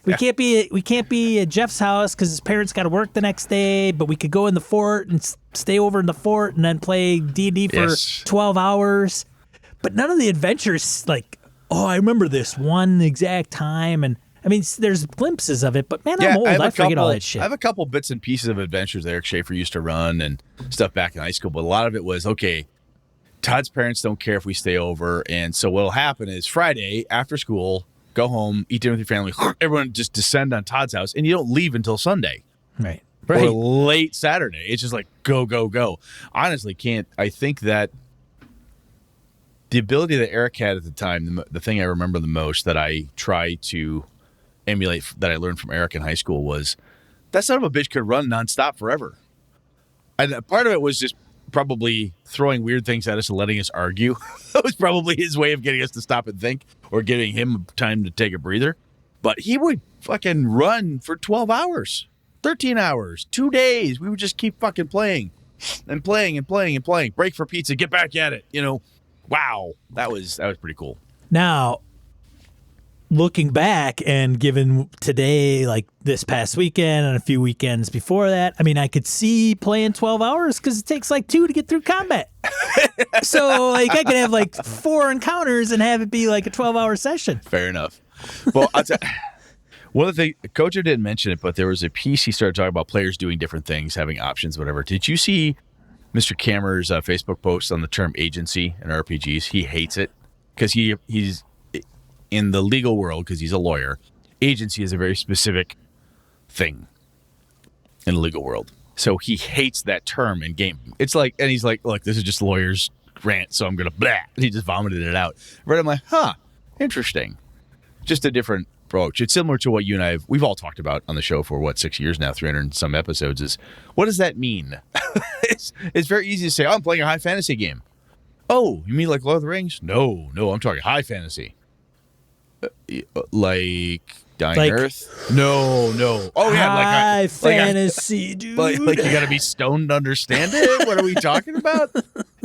Exactly. We can't be at Jeff's house because his parents got to work the next day. But we could go in the fort and stay over in the fort and then play D&D for 12 hours. But none of the adventures like. Oh, I remember this one exact time, and I mean, there's glimpses of it, but man, I'm old. I forget all that shit. I have a couple bits and pieces of adventures that Eric Schaefer used to run and stuff back in high school, but a lot of it was, okay, Todd's parents don't care if we stay over. And so what'll happen is Friday after school, go home, eat dinner with your family. Everyone just descend on Todd's house, and you don't leave until Sunday. Right. Or late Saturday. It's just like go, go, go. Honestly, I think that the ability that Eric had at the time, the thing I remember the most that I try to emulate that I learned from Eric in high school was that son of a bitch could run nonstop forever. And part of it was just probably throwing weird things at us and letting us argue. That was probably his way of getting us to stop and think or giving him time to take a breather. But he would fucking run for 12 hours, 13 hours, 2 days. We would just keep fucking playing and playing and playing and playing. Break for pizza, get back at it. Wow. That was pretty cool. Now, looking back and given today, like this past weekend and a few weekends before that, I mean, I could see playing 12 hours because it takes like 2 to get through combat. So, like, I could have like 4 encounters and have it be like a 12-hour session. Fair enough. Well, one of the Kojo didn't mention it, but there was a piece he started talking about players doing different things, having options, whatever. Did you see Mr. Kammer's Facebook post on the term agency in RPGs? He hates it because he's in the legal world, because he's a lawyer. Agency is a very specific thing in the legal world. So he hates that term in gaming. It's like, and he's like, look, this is just lawyers rant, so I'm going to blah. And he just vomited it out. Right? I'm like, interesting. Just a different approach. It's similar to what you and we've all talked about on the show for 6 years now, 300 and some episodes, is what does that mean? It's very easy to say, I'm playing a high fantasy game. Oh, you mean like Lord of the Rings? No, I'm talking high fantasy. Like Dying Earth? No. Oh yeah, high fantasy, dude. Like you got to be stoned to understand it. What are we talking about?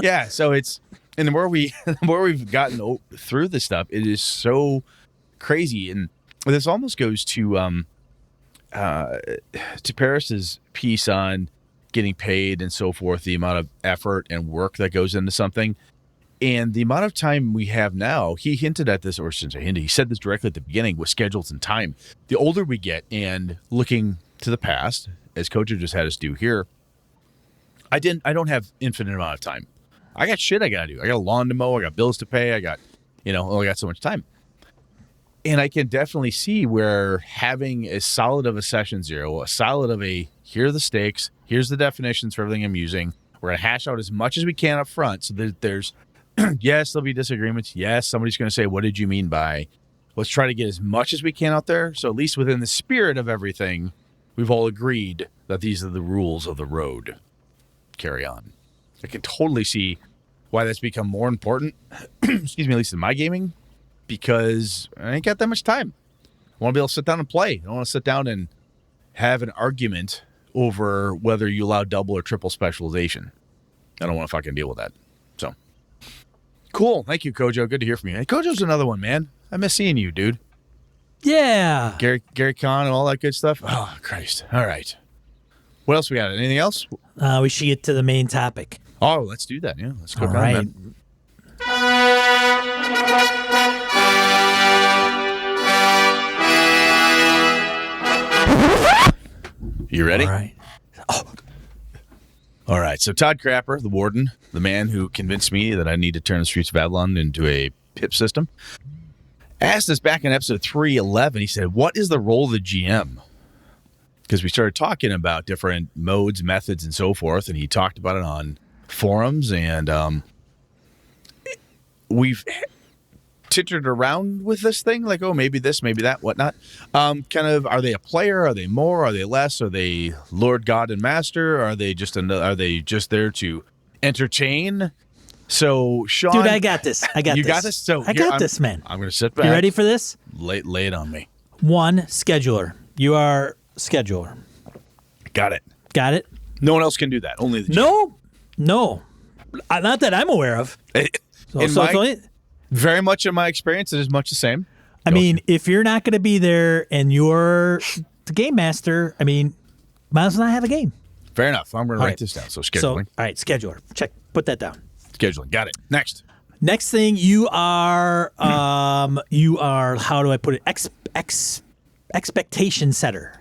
Yeah, so it's, and the more we've gotten through this stuff, it is so crazy, and this almost goes to Paris's piece on getting paid and so forth, the amount of effort and work that goes into something. And the amount of time we have now, he hinted at this, or since I hinted, he said this directly at the beginning with schedules and time. The older we get and looking to the past, as Kojo just had us do here, I don't have infinite amount of time. I got shit I got to do. I got a lawn to mow. I got bills to pay. I got so much time. And I can definitely see where having as solid of a session zero, a solid of a, here are the stakes, here's the definitions for everything I'm using. We're going to hash out as much as we can up front so that there's, yes, there'll be disagreements. Yes, somebody's going to say, what did you mean by? Let's try to get as much as we can out there. So at least within the spirit of everything, we've all agreed that these are the rules of the road. Carry on. I can totally see why that's become more important, excuse me, at least in my gaming, because I ain't got that much time. I want to be able to sit down and play. I don't want to sit down and have an argument over whether you allow double or triple specialization. I don't want to fucking deal with that. So, cool. Thank you, Kojo. Good to hear from you. Hey, Kojo's another one, man. I miss seeing you, dude. Yeah. Gary Kahn and all that good stuff. Oh, Christ. All right. What else we got? Anything else? We should get to the main topic. Oh, let's do that. Yeah, let's go. All right. You ready? All right. Oh. All right. So Todd Crapper, the warden, the man who convinced me that I need to turn the Streets of Babylon into a PIP system, asked us back in episode 311. He said, what is the role of the GM? Because we started talking about different modes, methods, and so forth, and he talked about it on forums, and we've tittered around with this thing, like, oh, maybe this, maybe that, whatnot. Kind of, are they a player? Are they more? Are they less? Are they Lord, God, and Master? Are they just there to entertain? So, Sean, dude, I got this. You got this. So I got this, man. I'm going to sit back. You ready for this? Lay it on me. 1, scheduler. You are scheduler. Got it. Got it. No one else can do that. Only the GM. No. Not that I'm aware of. Very much in my experience, it is much the same. I mean, if you're not going to be there and you're the game master, I mean, might as well not have a game. Fair enough. I'm going to write this down. So scheduling. All right, scheduler. Check. Put that down. Scheduling. Got it. Next thing, you are how do I put it? Expectation setter.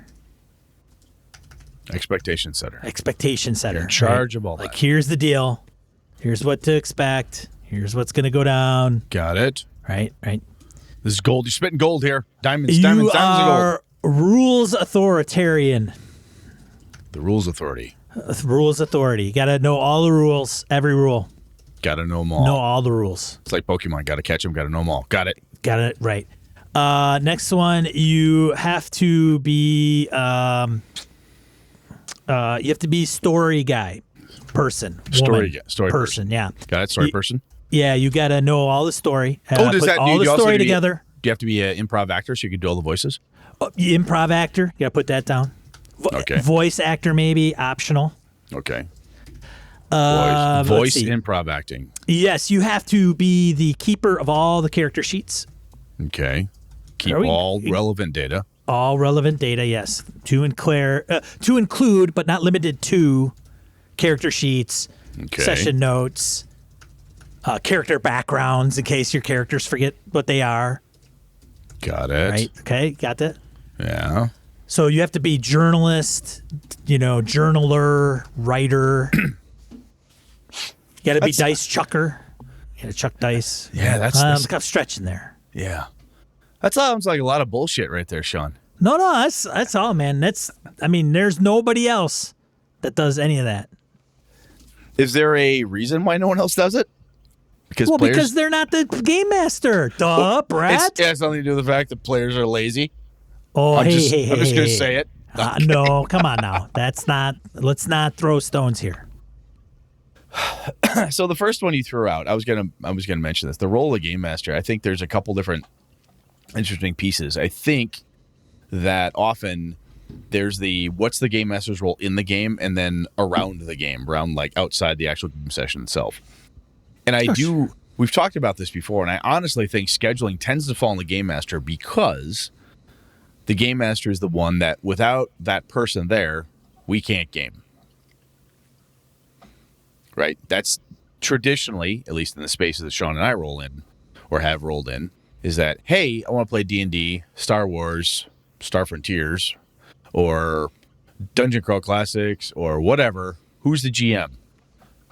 Expectation setter. Expectation setter. You're in charge of all that. Like, here's the deal. Here's what to expect. Here's what's going to go down. Got it. Right. This is gold. You're spitting gold here. Diamonds, You diamonds, diamonds and gold. are rules authoritarian. The rules authority. Rules authority. You got to know all the rules, every rule. Got to know them all. Know all the rules. It's like Pokemon. Got to catch them. Got to know them all. Got it. Got it right. Next one, you have to be story guy, person, Story woman, story person. Yeah, Got it. Story person. Yeah, you got to know all the story. Does put that all do the you also story do together? Do you have to be an improv actor so you can do all the voices? Improv actor. You got to put that down. Okay. Voice actor maybe optional. Okay. Let's Voice see. improv acting. Yes, you have to be the keeper of all the character sheets. Okay. Keep Are we- all relevant data. All relevant data, yes, to include, but not limited to, character sheets, Okay. session notes, character backgrounds in case your characters forget what they are. Got it. Right? Okay, got that. Yeah. So you have to be journalist, journaler, writer. You got to be dice chucker. You got to chuck dice. Yeah, that's I'm stretching there. yeah. That sounds like a lot of bullshit right there, Sean. No, that's all, man. There's nobody else that does any of that. Is there a reason why no one else does it? Because Because they're not the game master. Duh, Brad. It has something to do with the fact that players are lazy. Oh, I'm hey, just hey, going to hey. say it. No, come on now. Let's not throw stones here. So the first one you threw out, I was gonna mention this. The role of game master. I think there's a couple different interesting pieces. I think that often there's what's the game master's role in the game, and then around the game, around like outside the actual game session itself. And we've talked about this before, and I honestly think scheduling tends to fall on the game master because the game master is the one that without that person there, we can't game. Right? That's traditionally, at least in the spaces that Sean and I roll in or have rolled in, is that, hey, I want to play D&D, Star Wars, Star Frontiers, or Dungeon Crawl Classics, or whatever. Who's the GM?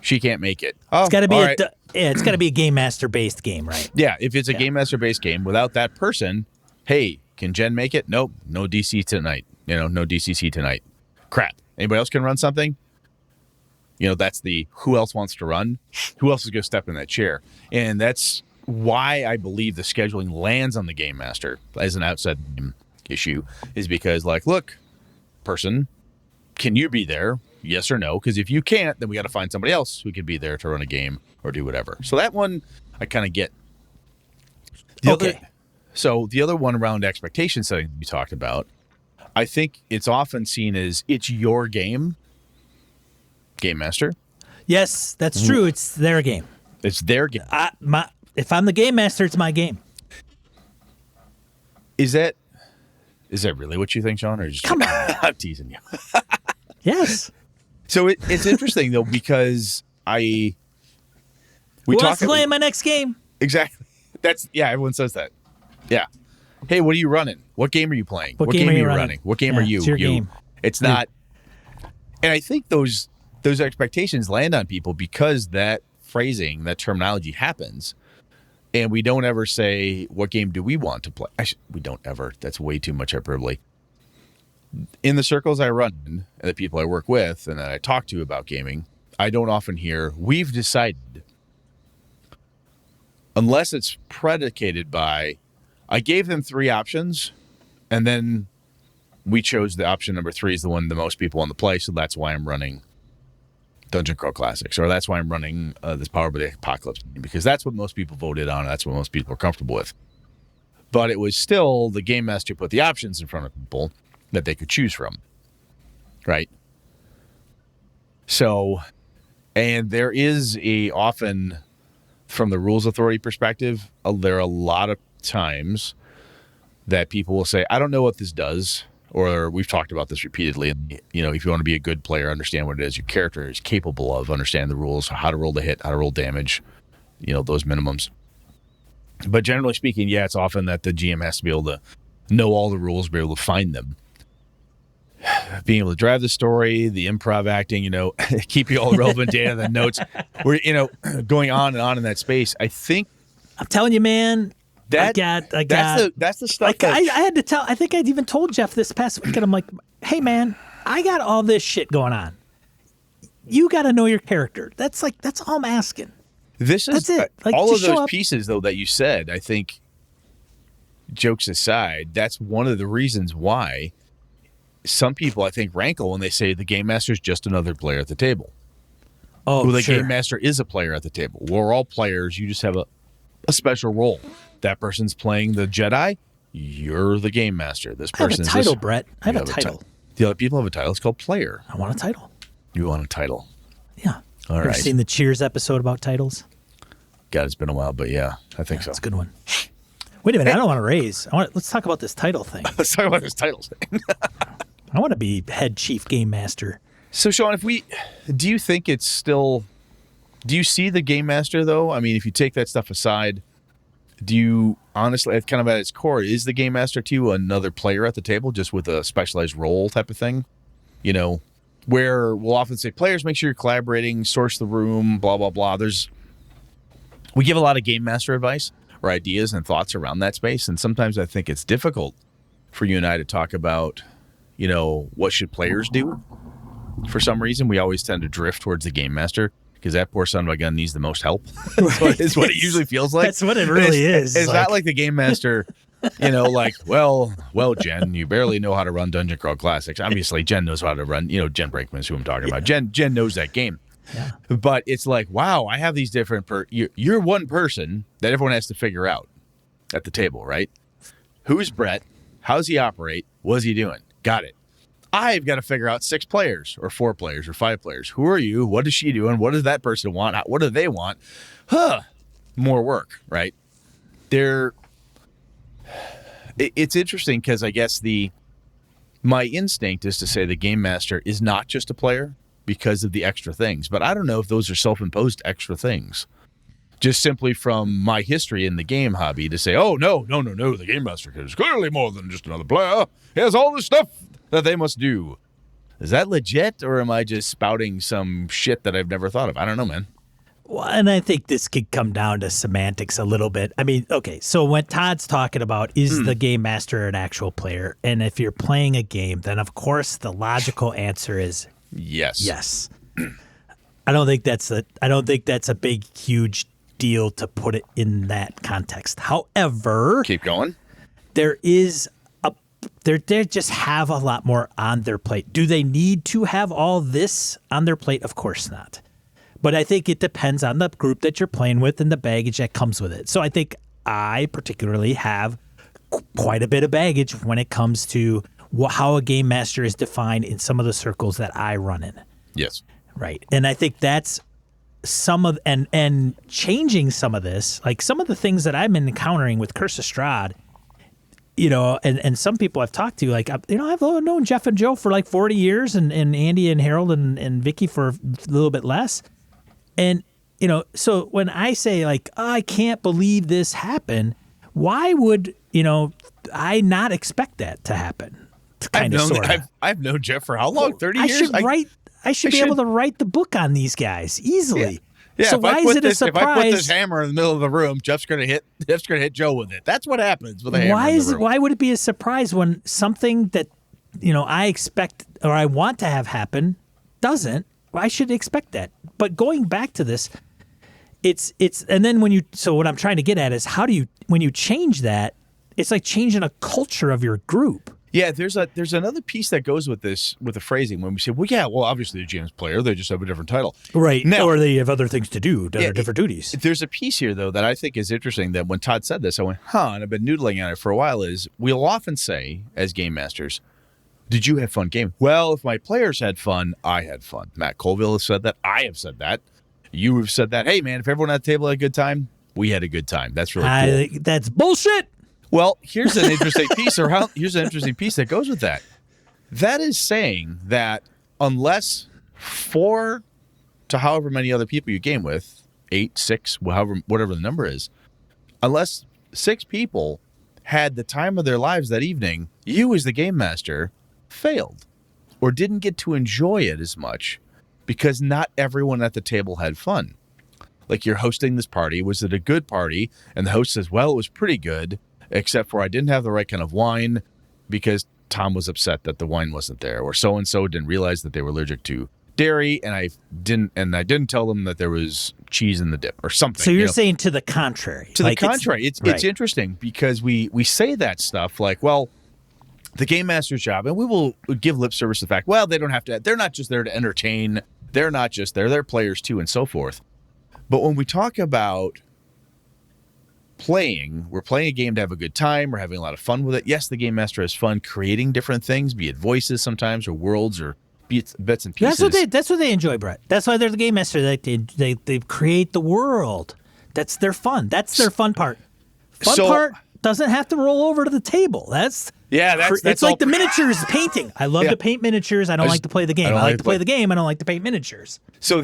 She can't make it. Oh, It's got to be all right. it's got to be a game master based game, right? Yeah, if it's a game master based game, without that person, hey, can Jen make it? Nope, no DC tonight. No DCC tonight. Crap. Anybody else can run something? That's the who else wants to run? Who else is going to step in that chair? And that's why I believe the scheduling lands on the game master as an outside game issue, is because, like, look, person, can you be there? Yes or no? Because if you can't, then we got to find somebody else who can be there to run a game or do whatever. So that one I kind of get. So the other one around expectation setting you talked about, I think it's often seen as it's your game master. Yes, that's true. It's their game. It's their game. If I'm the game master, it's my game. Is that really what you think, Sean? Or just Come on. I'm teasing you. Yes. So it's interesting though, because Who wants to play in my next game? Exactly. Everyone says that. Yeah. Hey, what are you running? What game are you playing? What game are you running? What game are you? It's your game. It's not. And I think those expectations land on people because that phrasing, that terminology happens. And we don't ever say, what game do we want to play? We don't ever. That's way too much hyperbole. In the circles I run in, and the people I work with and that I talk to about gaming, I don't often hear, we've decided, unless it's predicated by, I gave them 3 options, and then we chose the option number 3 is the one the most people want to play, so that's why I'm running Dungeon Crawl Classics, or that's why I'm running this Power by the Apocalypse, because that's what most people voted on, and that's what most people are comfortable with. But it was still the game master put the options in front of people that they could choose from, right? So, and there is often, from the rules authority perspective, there are a lot of times that people will say, I don't know what this does, or we've talked about this repeatedly. If you want to be a good player, understand what it is your character is capable of, understand the rules, how to roll the hit, how to roll damage, those minimums. But generally speaking, it's often that the GM has to be able to know all the rules, be able to find them. being able to drive the story, the improv acting, keep you all relevant data, the notes. We're, going on and on in that space. I think I'm telling you, man. That's the stuff. Like I had to tell. I think I'd even told Jeff this past week, and I'm like, "Hey, man, I got all this shit going on. You got to know your character. That's all I'm asking." That's it. Like, all of those up. pieces, though, that you said. I think, jokes aside, that's one of the reasons why some people, I think, rankle when they say the game master is just another player at the table. Oh, well, the sure. game master is a player at the table. We're all players. You just have a special role. That person's playing the Jedi. You're the game master. This person I have a title, Brett. I have a title. The other people have a title. It's called player. I want a title. You want a title? Yeah. All right. Ever seen the Cheers episode about titles? God, it's been a while, but yeah, I think so. It's a good one. Wait a minute. I don't want to raise. Let's talk about this title thing. Let's talk about this title thing. I want to be head chief game master. So, Sean, do you think it's still? Do you see the game master though? I mean, if you take that stuff aside, do you honestly, kind of at its core, is the game master to you another player at the table, just with a specialized role type of thing? Where we'll often say, players, make sure you're collaborating, source the room, blah blah blah. We give a lot of game master advice or ideas and thoughts around that space, and sometimes I think it's difficult for you and I to talk about, what should players do. For some reason, we always tend to drift towards the game master because that poor son of a gun needs the most help. Is what it usually feels like. That's what it really is. It's not like the game master, well, Jen, you barely know how to run Dungeon Crawl Classics. Obviously, Jen knows how to run, Jen Brakeman is who I'm talking about. Jen knows that game. Yeah. But it's like, wow, I have these different you're one person that everyone has to figure out at the table, right? Who's Brett? How does he operate? What's he doing? Got it. I've got to figure out 6 players or 4 players or 5 players. Who are you? What is she doing? What does that person want? What do they want? More work, right? It's interesting because I guess my instinct is to say the game master is not just a player because of the extra things, but I don't know if those are self-imposed extra things. Just simply from my history in the game hobby to say, oh, no, the game master is clearly more than just another player. He has all this stuff that they must do. Is that legit, or am I just spouting some shit that I've never thought of? I don't know, man. Well, and I think this could come down to semantics a little bit. I mean, okay, so when Todd's talking about is the game master an actual player, and if you're playing a game, then of course the logical answer is yes. I don't think that's a big, huge deal to put it in that context. However, keep going. They just have a lot more on their plate. Do they need to have all this on their plate? Of course not. But I think it depends on the group that you're playing with and the baggage that comes with it. So I think I particularly have quite a bit of baggage when it comes to how a game master is defined in some of the circles that I run in. Yes. Right. And I think that's some of, and changing some of this, like some of the things that I've been encountering with Curse of Strahd, and some people I've talked to, like, I've known Jeff and Joe for like 40 years and Andy and Harold and Vicky for a little bit less. And, so when I say like, oh, I can't believe this happened, why would, I not expect that to happen? I've known Jeff for how long? 30 years? I should be able to write the book on these guys easily. Yeah, so why is it a surprise? If I put this hammer in the middle of the room, Jeff's gonna hit Joe with it. That's what happens with a hammer in the room. Why would it be a surprise when something that I expect or I want to have happen doesn't? I should expect that. But going back to this, it's and then what I'm trying to get at is when you change that, it's like changing a culture of your group. Yeah, there's another piece that goes with this, with the phrasing when we say, obviously the GM's player, they just have a different title. Right. Now, or they have other things to do, different duties. There's a piece here, though, that I think is interesting that when Todd said this, I went, and I've been noodling on it for a while, is we'll often say, as game masters, did you have fun game? Well, if my players had fun, I had fun. Matt Colville has said that. I have said that. You have said that. Hey, man, if everyone at the table had a good time, we had a good time. That's really cool. That's bullshit. Well, here's an interesting piece, that goes with that. That is saying that unless 4 to however many other people you game with, 8, 6, whatever the number is, unless 6 people had the time of their lives that evening, you as the game master failed. or didn't get to enjoy it as much because not everyone at the table had fun. Like, you're hosting this party. Was it a good party? And the host says, well, it was pretty good, except for I didn't have the right kind of wine because Tom was upset that the wine wasn't there, or so-and-so didn't realize that they were allergic to dairy, and I didn't tell them that there was cheese in the dip or something. So you're saying to the contrary. To the contrary. It's interesting because we say that stuff like, well, the game master's job, and we will give lip service to the fact, well, they don't have to, they're not just there to entertain, they're players too, and so forth. But when we talk about we're playing a game to have a good time, we're having a lot of fun with it. Yes, the game master has fun creating different things, be it voices sometimes, or worlds, or bits and pieces. That's what they enjoy, Brett. That's why they're the game master. They create the world. That's their fun. That's their fun part. Part doesn't have to roll over to the table. That's it's like the miniatures painting. I love to paint miniatures. I don't like to play the game. I like to play the game. I don't like to paint miniatures. So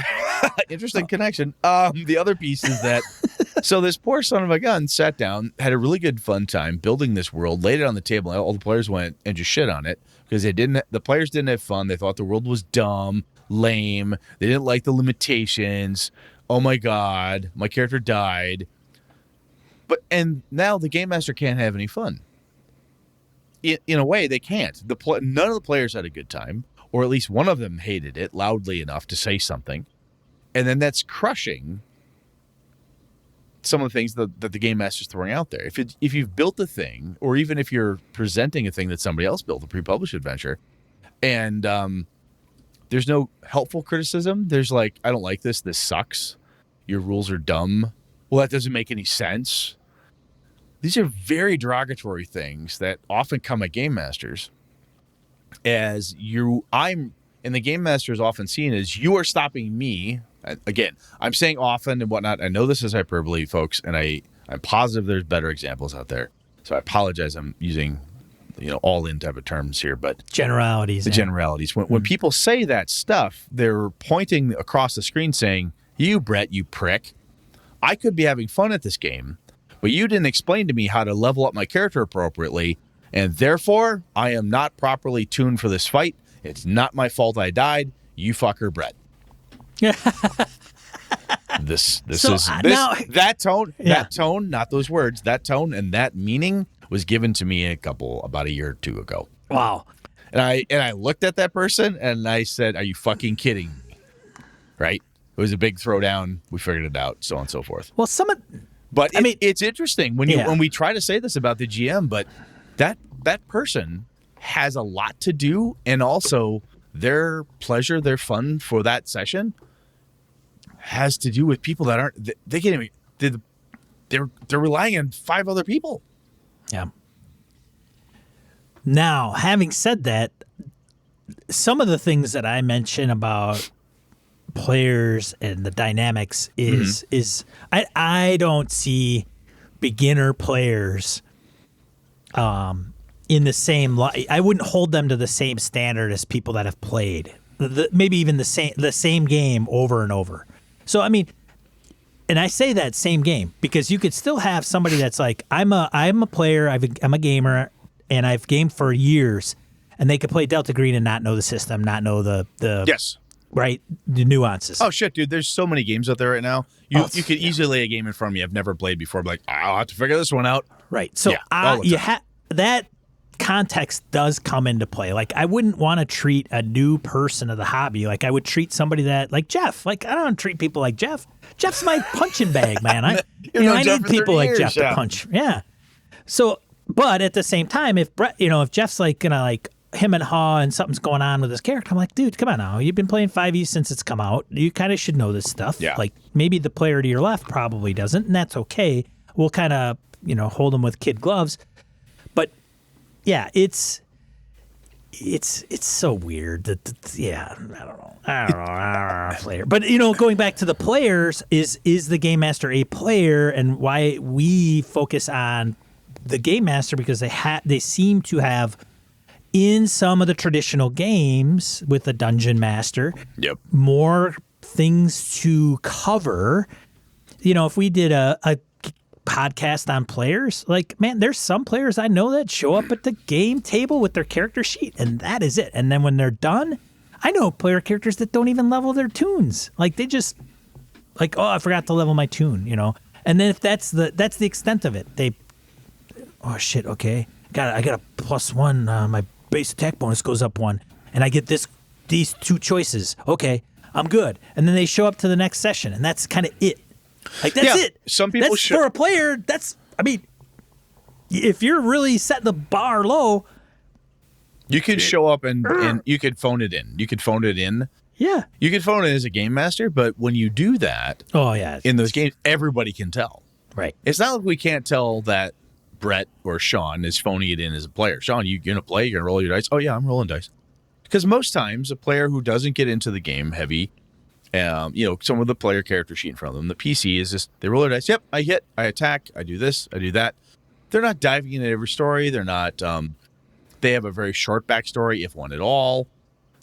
interesting connection. The other piece is that so this poor son of a gun sat down, had a really good fun time building this world, laid it on the table, and all the players went and just shit on it because the players didn't have fun. They thought the world was dumb, lame. They didn't like the limitations. Oh my God, my character died. And now the game master can't have any fun. In a way, they can't. None of the players had a good time, or at least one of them hated it loudly enough to say something. And then that's crushing some of the things that the game master's throwing out there. If you've built a thing, or even if you're presenting a thing that somebody else built, a pre-published adventure, and there's no helpful criticism, there's like, I don't like this sucks, your rules are dumb, well, that doesn't make any sense. These are very derogatory things that often come at game masters. And the game master is often seen as, you are stopping me. Again, I'm saying often and whatnot. I know this is hyperbole, folks, and I'm positive there's better examples out there. So I apologize. I'm using, all in type of terms here, but generalities. Generalities. When people say that stuff, they're pointing across the screen saying, you, Brett, you prick, I could be having fun at this game, but you didn't explain to me how to level up my character appropriately, and therefore I am not properly tuned for this fight. It's not my fault I died. You fucker, Brett. That tone, not those words, that tone and that meaning was given to me about a year or two ago. Wow. And I looked at that person and I said, are you fucking kidding me? Right? It was a big throwdown. We figured it out, so on and so forth. Well, it's interesting when we try to say this about the GM, but that person has a lot to do, and also their pleasure, their fun for that session has to do with people that aren't. They can't even. They're relying on 5 other people. Yeah. Now, having said that, some of the things that I mention about players and the dynamics is I don't see beginner players in the same light. I wouldn't hold them to the same standard as people that have played maybe even the same game over and over. So I mean, and I say that same game because you could still have somebody that's like, I'm a player, I'm a gamer, and I've gamed for years, and they could play Delta Green and not know the system, not know the yes. Right, the nuances. Oh shit, dude! There's so many games out there right now. You could easily lay a game in front of me I've never played before. But like, I'll have to figure this one out. Right. So that context does come into play. Like, I wouldn't want to treat a new person of the hobby like I would treat somebody that, like Jeff. Like, I don't treat people like Jeff. Jeff's my punching bag, man. I need people like Jeff to punch. Yeah. So, but at the same time, if Jeff's like gonna like him and haw and something's going on with his character, I'm like, dude, come on now. You've been playing 5e since it's come out. You kind of should know this stuff. Yeah. Like, maybe the player to your left probably doesn't, and that's okay. We'll kind of, hold them with kid gloves. But yeah, it's so weird that I don't know, player. But going back to the players, is the game master a player, and why we focus on the game master, because they seem to have, in some of the traditional games with the dungeon master, more things to cover. If we did a podcast on players. Like, man, there's some players I know that show up at the game table with their character sheet, and that is it. And then when they're done, I know player characters that don't even level their tunes. Like, they just, like, oh, I forgot to level my tune, you know? And then if that's the extent of it, oh, shit, okay. I got a +1. My base attack bonus goes up 1. And I get these 2 choices. Okay, I'm good. And then they show up to the next session, and that's kind of it. Like, that's it. Some people for a player, if you're really setting the bar low, you could show up and you could phone it in. You could phone it in. Yeah. You could phone it as a game master, but when you do that, in those games, everybody can tell. Right. It's not like we can't tell that Brett or Sean is phoning it in as a player. Sean, you going to play? You're going to roll your dice? Oh, yeah, I'm rolling dice. Because most times, a player who doesn't get into the game heavy, some of the player character sheet in front of them, the PC is just, they roll their dice. Yep, I hit, I attack, I do this, I do that. They're not diving into every story. They're not, they have a very short backstory, if one at all.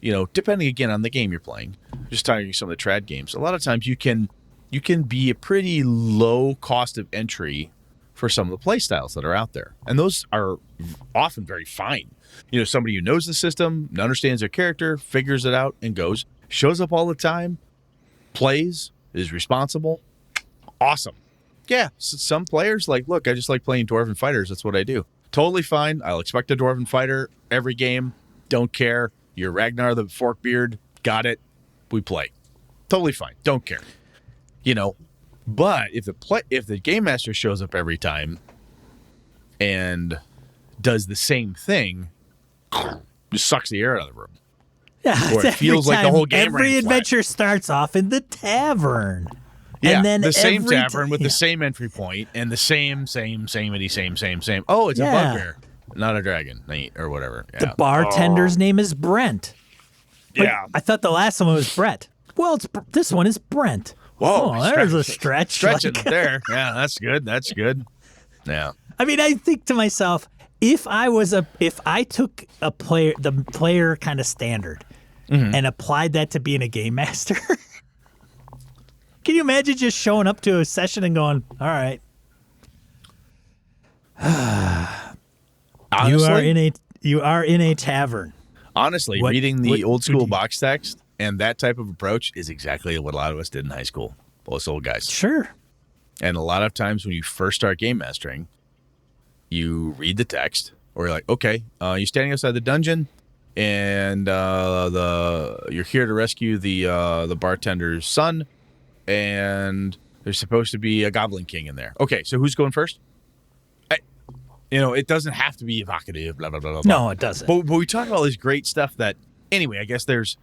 Depending again on the game you're playing. Just talking some of the trad games. A lot of times you can be a pretty low cost of entry for some of the play styles that are out there. And those are often very fine. Somebody who knows the system, understands their character, figures it out and goes, shows up all the time, plays, is responsible. Awesome. Yeah, some players look, I just like playing Dwarven Fighters. That's what I do. Totally fine. I'll expect a Dwarven Fighter every game. Don't care. You're Ragnar the Forkbeard. Got it. We play. Totally fine. Don't care. But if the game master shows up every time and does the same thing, just sucks the air out of the room. Yeah, or it feels like the whole game. Every adventure starts off in the tavern. Yeah, and then the same tavern with the same entry point and the same. Oh, it's a bugbear, not a dragon, or whatever. Yeah. The bartender's name is Brent. Yeah, I thought the last one was Brett. Well, this one is Brent. Whoa, there's a stretch. Stretching there. Yeah, that's good. That's good. Yeah. I think to myself, if I took the player kind of standard and applied that to being a game master, can you imagine just showing up to a session and going, all right, honestly, you are in a tavern. Honestly, reading the old school box text and that type of approach is exactly what a lot of us did in high school. Us old guys. Sure. And a lot of times when you first start game mastering, you read the text, or you're like, okay, you're standing outside the dungeon, and you're here to rescue the bartender's son, and there's supposed to be a goblin king in there. Okay, so who's going first? It doesn't have to be evocative, blah, blah, blah, blah. No, it doesn't. But we talk about all this great stuff that, anyway, I guess there's...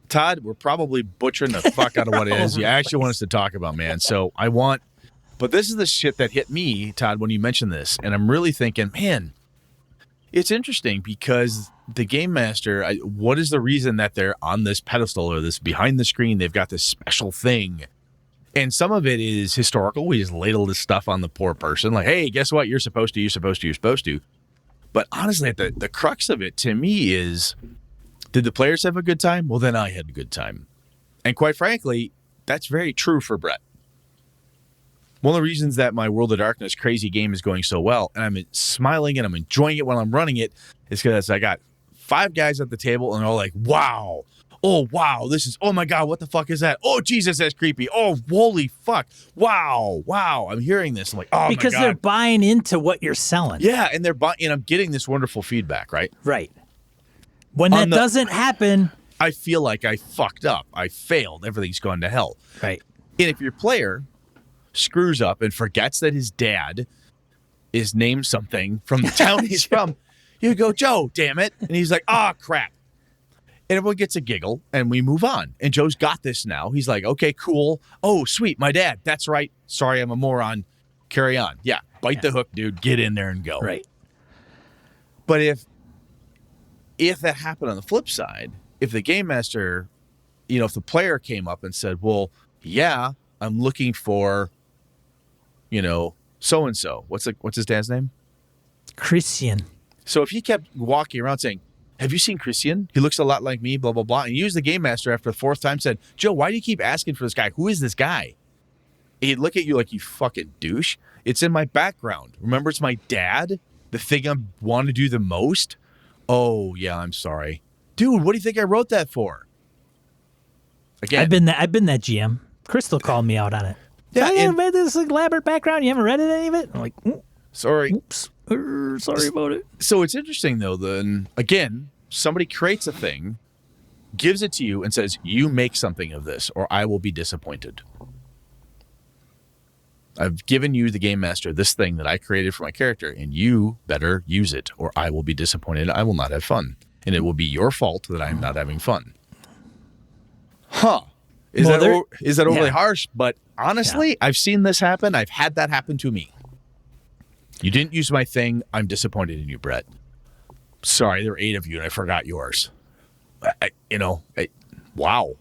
Todd, we're probably butchering the fuck out of what it is you actually want us to talk about, man. So but this is the shit that hit me, Todd, when you mentioned this. And I'm really thinking, man, it's interesting because the game master, what is the reason that they're on this pedestal or this behind the screen? They've got this special thing. And some of it is historical. We just ladle this stuff on the poor person. Like, hey, guess what? You're supposed to. But honestly, the crux of it to me is, did the players have a good time? Well, then I had a good time. And quite frankly, that's very true for Brett. One of the reasons that my World of Darkness crazy game is going so well, and I'm smiling and I'm enjoying it while I'm running it, is because I got 5 guys at the table and they're all like, wow. Oh, wow. Oh my God. What the fuck is that? Oh, Jesus, that's creepy. Oh, holy fuck. Wow. I'm hearing this. I'm like, oh, because my God. They're buying into what you're selling. Yeah. And I'm getting this wonderful feedback, right? Right. When that doesn't happen, I feel like I fucked up. I failed. Everything's gone to hell. Right. And if your player screws up and forgets that his dad is named something from the town he's from, you go, Joe, damn it. And he's like, oh, crap. And everyone gets a giggle and we move on. And Joe's got this now. He's like, okay, cool. Oh, sweet. My dad. That's right. Sorry, I'm a moron. Carry on. Yeah. Bite the hook, dude. Get in there and go. Right. But if that happened on the flip side, if the game master, if the player came up and said, well, yeah, I'm looking for, so-and-so. What's his dad's name? Christian. So if he kept walking around saying, have you seen Christian? He looks a lot like me, blah, blah, blah. And used the game master after the 4th time said, Joe, why do you keep asking for this guy? Who is this guy? he'd look at you like, you fucking douche. It's in my background. Remember, it's my dad, the thing I want to do the most. Oh, yeah, I'm sorry. Dude, what do you think I wrote that for? Again, I've been that GM. Crystal called me out on it. Yeah, I made this elaborate background. You haven't read any of it? I'm like, sorry. oops. Sorry about it. So it's interesting, though, then, again, somebody creates a thing, gives it to you, and says, you make something of this, or I will be disappointed. I've given you, the game master, this thing that I created for my character, and you better use it, or I will be disappointed. I will not have fun. And it will be your fault that I'm not having fun. Huh. Is that overly harsh? But honestly, I've seen this happen. I've had that happen to me. You didn't use my thing. I'm disappointed in you, Brett. Sorry, there were 8 of you, and I forgot yours. Wow.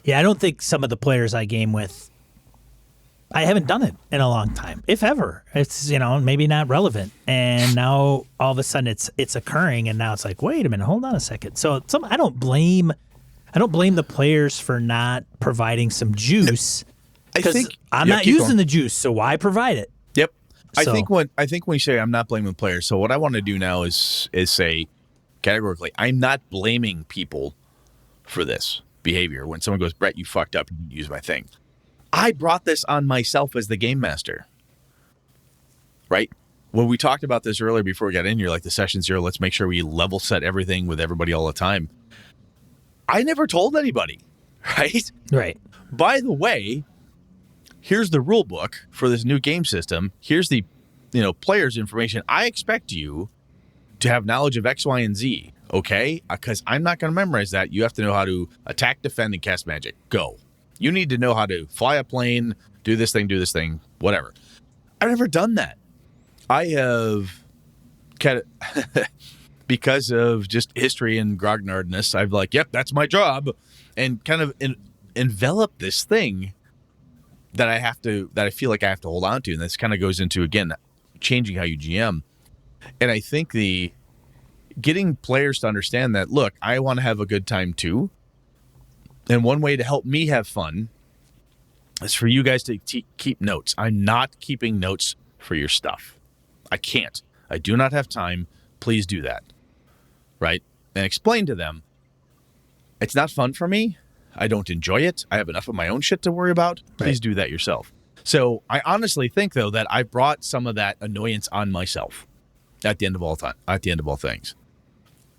Yeah, I don't think some of the players I game with, I haven't done it in a long time, if ever. It's, maybe not relevant. And now all of a sudden it's occurring, and now it's like, wait a minute, hold on a second. So I don't blame the players for not providing some juice, because I'm not using the juice, so why provide it? Yep. So, I think when you say I'm not blaming the players, so what I want to do now is say categorically, I'm not blaming people for this behavior. When someone goes, Brett, you fucked up, you didn't use my thing. I brought this on myself as the game master. Right? When we talked about this earlier before we got in here, like the session 0, let's make sure we level set everything with everybody all the time. I never told anybody, right? Right. By the way, here's the rule book for this new game system. Here's the, players' information. I expect you to have knowledge of X, Y, and Z, okay? Because I'm not going to memorize that. You have to know how to attack, defend, and cast magic. Go. You need to know how to fly a plane, do this thing, whatever. I've never done that. I have, because of just history and grognardness, I've yep, that's my job, and kind of envelop this thing that I feel like I have to hold on to. And this kind of goes into, again, changing how you GM. And I think getting players to understand that, look, I want to have a good time too. And one way to help me have fun is for you guys to keep notes. I'm not keeping notes for your stuff. I can't. I do not have time. Please do that. Right? And explain to them, it's not fun for me. I don't enjoy it. I have enough of my own shit to worry about. Please do that yourself. So I honestly think, though, that I brought some of that annoyance on myself at the end of all things.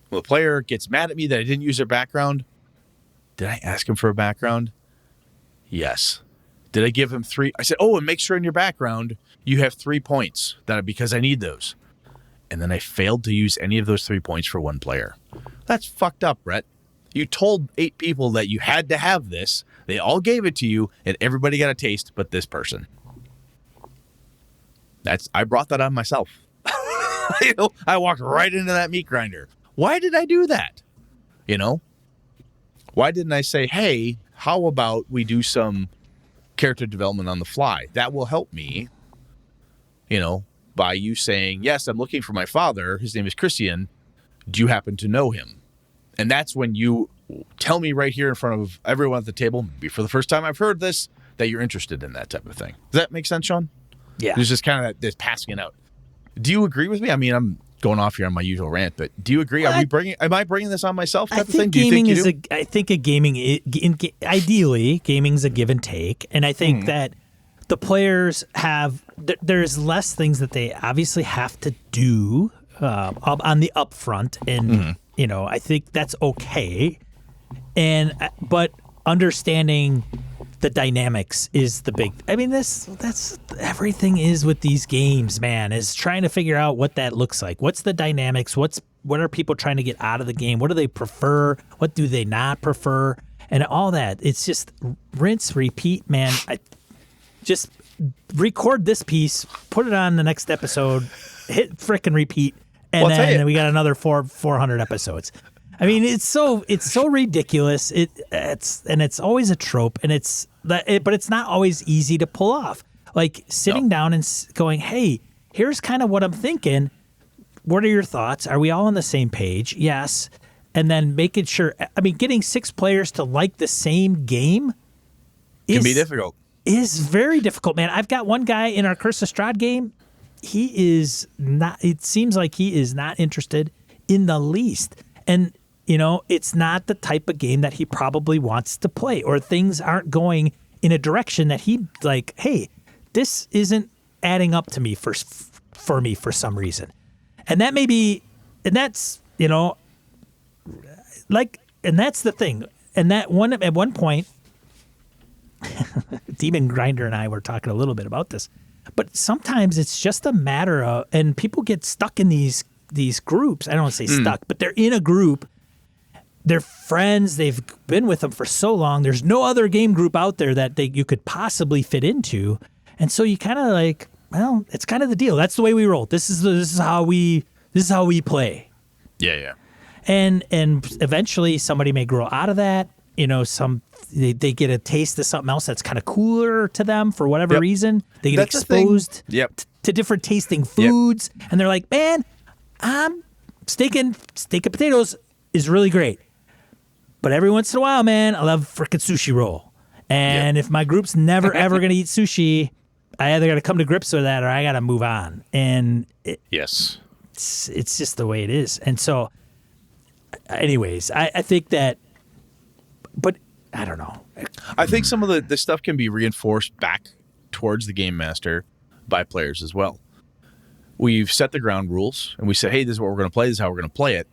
When a player gets mad at me that I didn't use their background, did I ask him for a background? Yes. Did I give him 3? I said, and make sure in your background you have 3 points because I need those. And then I failed to use any of those 3 points for one player. That's fucked up, Brett. You told 8 people that you had to have this. They all gave it to you, and everybody got a taste but this person. I brought that on myself. I walked right into that meat grinder. Why did I do that? Why didn't I say, hey, how about we do some character development on the fly? That will help me, by you saying, yes, I'm looking for my father. His name is Christian. Do you happen to know him? And that's when you tell me right here in front of everyone at the table, maybe for the first time I've heard this, that you're interested in that type of thing. Does that make sense, Sean? Yeah. There's just kind of this passing it out. Do you agree with me? I mean, I'm going off here on my usual rant, but do you agree? Am I bringing this on myself type of thing? Do you think you do? I think ideally, gaming's a give and take. And I think that the players there's less things that they obviously have to do on the upfront. And, I think that's okay. But understanding the dynamics is the big. I mean, that's everything is with these games, man. Is trying to figure out what that looks like. What's the dynamics? What are people trying to get out of the game? What do they prefer? What do they not prefer? And all that. It's just rinse, repeat, man. Just record this piece, put it on the next episode, hit frickin' repeat, and then we got another 400 episodes. I mean, it's so ridiculous. It's always a trope, and but it's not always easy to pull off. Like sitting down and going, "Hey, here's kind of what I'm thinking. What are your thoughts? Are we all on the same page?" Yes, and then making sure. I mean, getting 6 players to like the same game can be difficult. is very difficult, man. I've got one guy in our Curse of Strahd game. He is not, it seems like he is not interested in the least. And, it's not the type of game that he probably wants to play, or things aren't going in a direction that he like, hey, this isn't adding up to me for me for some reason. And that may be, and that's, and that's the thing. And that at one point, Demon Grinder and I were talking a little bit about this, but sometimes it's just a matter of, and people get stuck in these groups. I don't want to say stuck, but they're in a group. They're friends. They've been with them for so long. There's no other game group out there that you could possibly fit into. And so you kind of like, well, it's kind of the deal. That's the way we roll. This is how we play. Yeah. And eventually somebody may grow out of that. They get a taste of something else that's kind of cooler to them for whatever reason. They get exposed to different tasting foods, and they're like, man, steak and potatoes is really great. But every once in a while, man, I love frickin' sushi roll. And if my group's never, ever going to eat sushi, I either got to come to grips with that or I got to move on. And it's just the way it is. And so, anyways, I think that, but I don't know. I think some of the stuff can be reinforced back towards the game master by players as well. We've set the ground rules and we said, hey, this is what we're going to play. This is how we're going to play it.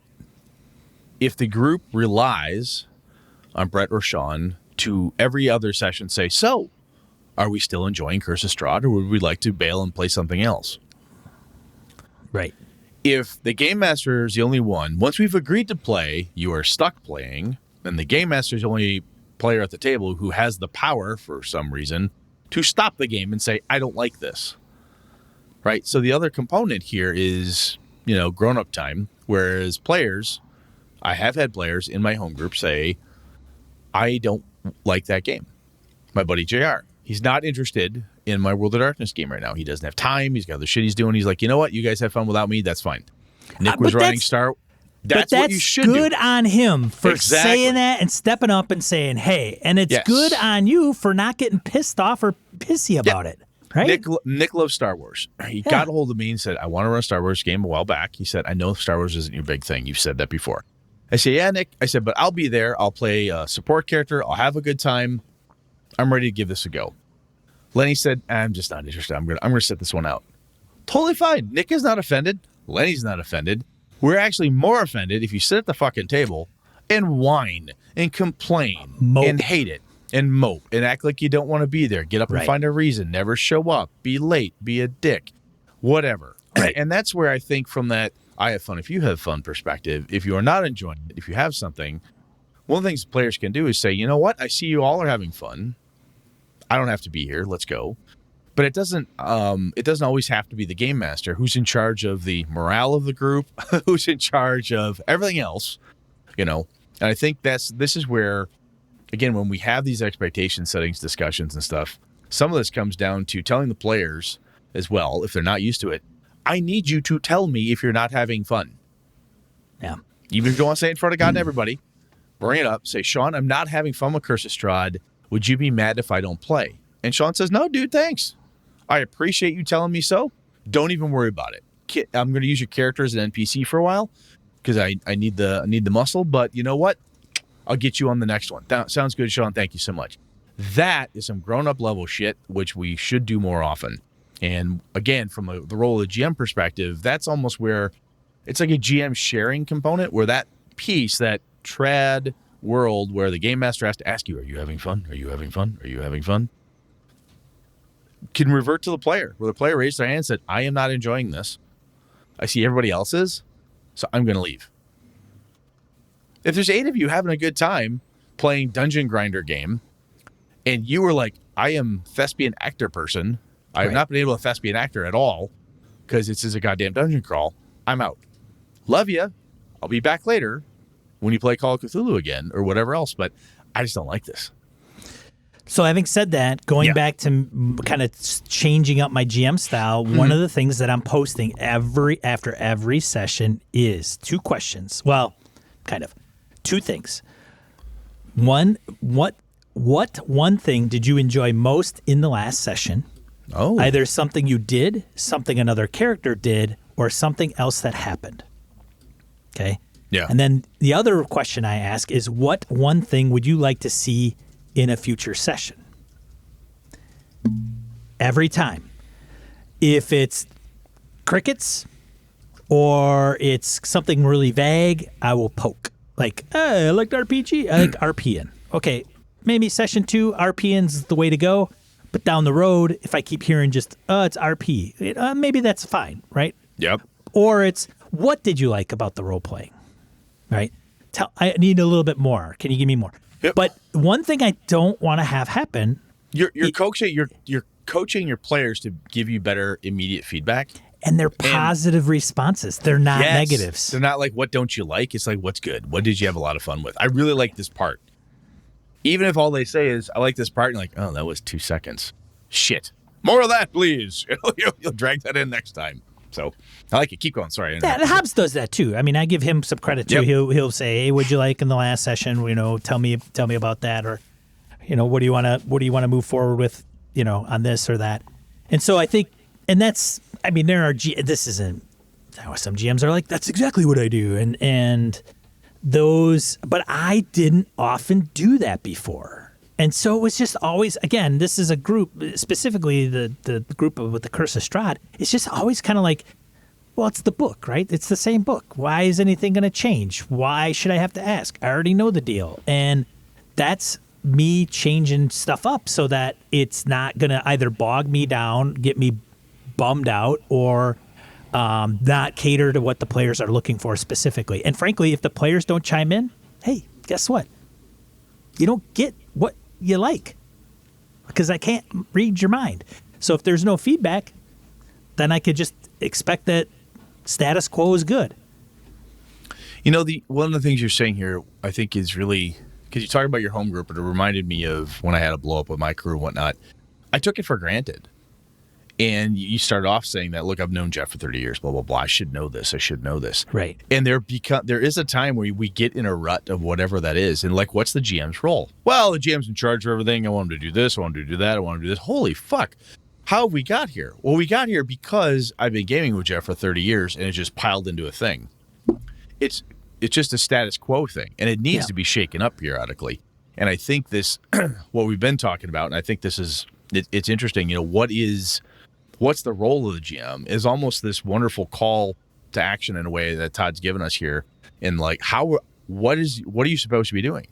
If the group relies on Brett or Sean to every other session say, so are we still enjoying Curse of Strahd, or would we like to bail and play something else? Right. If the game master is the only one, once we've agreed to play, you are stuck playing, and the game master is the only player at the table who has the power, for some reason, to stop the game and say, I don't like this. Right? So the other component here is, grown-up time, whereas players, I have had players in my home group say, I don't like that game. My buddy JR, he's not interested in my World of Darkness game right now. He doesn't have time. He's got other shit he's doing. He's like, you know what? You guys have fun without me. That's fine. Nick was running Star. That's what you should do. Good on him for saying that and stepping up and saying, hey, and it's good on you for not getting pissed off or pissy about it. Right? Nick loves Star Wars. He got a hold of me and said, I want to run a Star Wars game a while back. He said, I know Star Wars isn't your big thing. You've said that before. I said, yeah, Nick. I said, but I'll be there. I'll play a support character. I'll have a good time. I'm ready to give this a go. Lenny said, I'm just not interested. I'm gonna sit this one out. Totally fine. Nick is not offended. Lenny's not offended. We're actually more offended if you sit at the fucking table and whine and complain and hate it and mope and act like you don't want to be there. Get up and find a reason. Never show up. Be late. Be a dick. Whatever. Right. And that's where I think from that I have fun if you have fun perspective, if you are not enjoying it, if you have something, one of the things players can do is say, you know what? I see you all are having fun. I don't have to be here. Let's go. But it doesn't always have to be the game master who's in charge of the morale of the group, who's in charge of everything else, And I think this is where, again, when we have these expectation settings discussions and stuff, some of this comes down to telling the players as well, if they're not used to it, I need you to tell me if you're not having fun. Yeah. Even if you don't want to say it in front of God and everybody, bring it up. Say, Sean, I'm not having fun with Curse of Strahd. Would you be mad if I don't play? And Sean says, no, dude, thanks. I appreciate you telling me so. Don't even worry about it. I'm going to use your character as an NPC for a while because I need the muscle. But you know what? I'll get you on the next one. That sounds good, Sean. Thank you so much. That is some grown-up level shit, which we should do more often. And again, from the role of the GM perspective, that's almost where it's like a GM sharing component where that piece, that trad world where the game master has to ask you, are you having fun? Are you having fun? Are you having fun? Can revert to the player, where the player raised their hand and said, I am not enjoying this. I see everybody else is, so I'm going to leave. If there's 8 of you having a good time playing Dungeon Grinder game, and you were like, I am thespian actor person, I have not been able to thespian actor at all, because this is a goddamn dungeon crawl, I'm out. Love you. I'll be back later when you play Call of Cthulhu again, or whatever else, but I just don't like this. So having said that, going back to kind of changing up my GM style, one of the things that I'm posting after every session is 2 questions. Well, kind of 2 things. One, what what one thing did you enjoy most in the last session? Oh. Either something you did, something another character did, or something else that happened. Okay? Yeah. And then the other question I ask is, what one thing would you like to see in a future session? Every time. If it's crickets or it's something really vague, I will poke. Like, I liked RPG. I like RPing. Okay, maybe session 2, RPing's the way to go. But down the road, if I keep hearing just, it's RP, maybe that's fine, right? Yep. Or it's, what did you like about the role playing? Right? I need a little bit more. Can you give me more? Yep. But one thing I don't want to have happen. You're coaching your players to give you better immediate feedback. And they're positive responses. They're not Yes. negatives. They're not like, what don't you like? It's like, what's good? What did you have a lot of fun with? I really like this part. Even if all they say is, I like this part, and you're like, oh, that was 2 seconds. Shit. More of that, please. You'll drag that in next time. So I like it. Keep going. Sorry. Yeah, Hobbs does that too. I mean, I give him some credit too. Yep. He'll say, "Hey, what'd you like in the last session? Tell me about that, or what do you want to move forward with, on this or that." And so I think, and that's, I mean, this isn't. Some GMs are like, "That's exactly what I do," and those, but I didn't often do that before. And so it was just always, again, this is a group, specifically the group with the Curse of Strahd. It's just always kind of like, well, it's the book, right? It's the same book. Why is anything going to change? Why should I have to ask? I already know the deal. And that's me changing stuff up so that it's not going to either bog me down, get me bummed out, or not cater to what the players are looking for specifically. And frankly, if the players don't chime in, hey, guess what? You don't get what you like, because I can't read your mind. So if there's no feedback, then I could just expect that status quo is good. One of the things you're saying here, I think, is really, because you talk about your home group, but it reminded me of when I had a blow up with my crew and whatnot. I took it for granted. And you start off saying that, look, I've known Jeff for 30 years, blah, blah, blah. I should know this. Right. And there is a time where we get in a rut of whatever that is. And like, what's the GM's role? Well, the GM's in charge of everything. I want him to do this. I want him to do that. I want him to do this. Holy fuck. How have we got here? Well, we got here because I've been gaming with Jeff for 30 years and it just piled into a thing. It's just a status quo thing. And it needs to be shaken up periodically. And I think this, what we've been talking about, and I think this is, it's interesting, what's the role of the GM is almost this wonderful call to action in a way that Todd's given us here. And like, what are you supposed to be doing?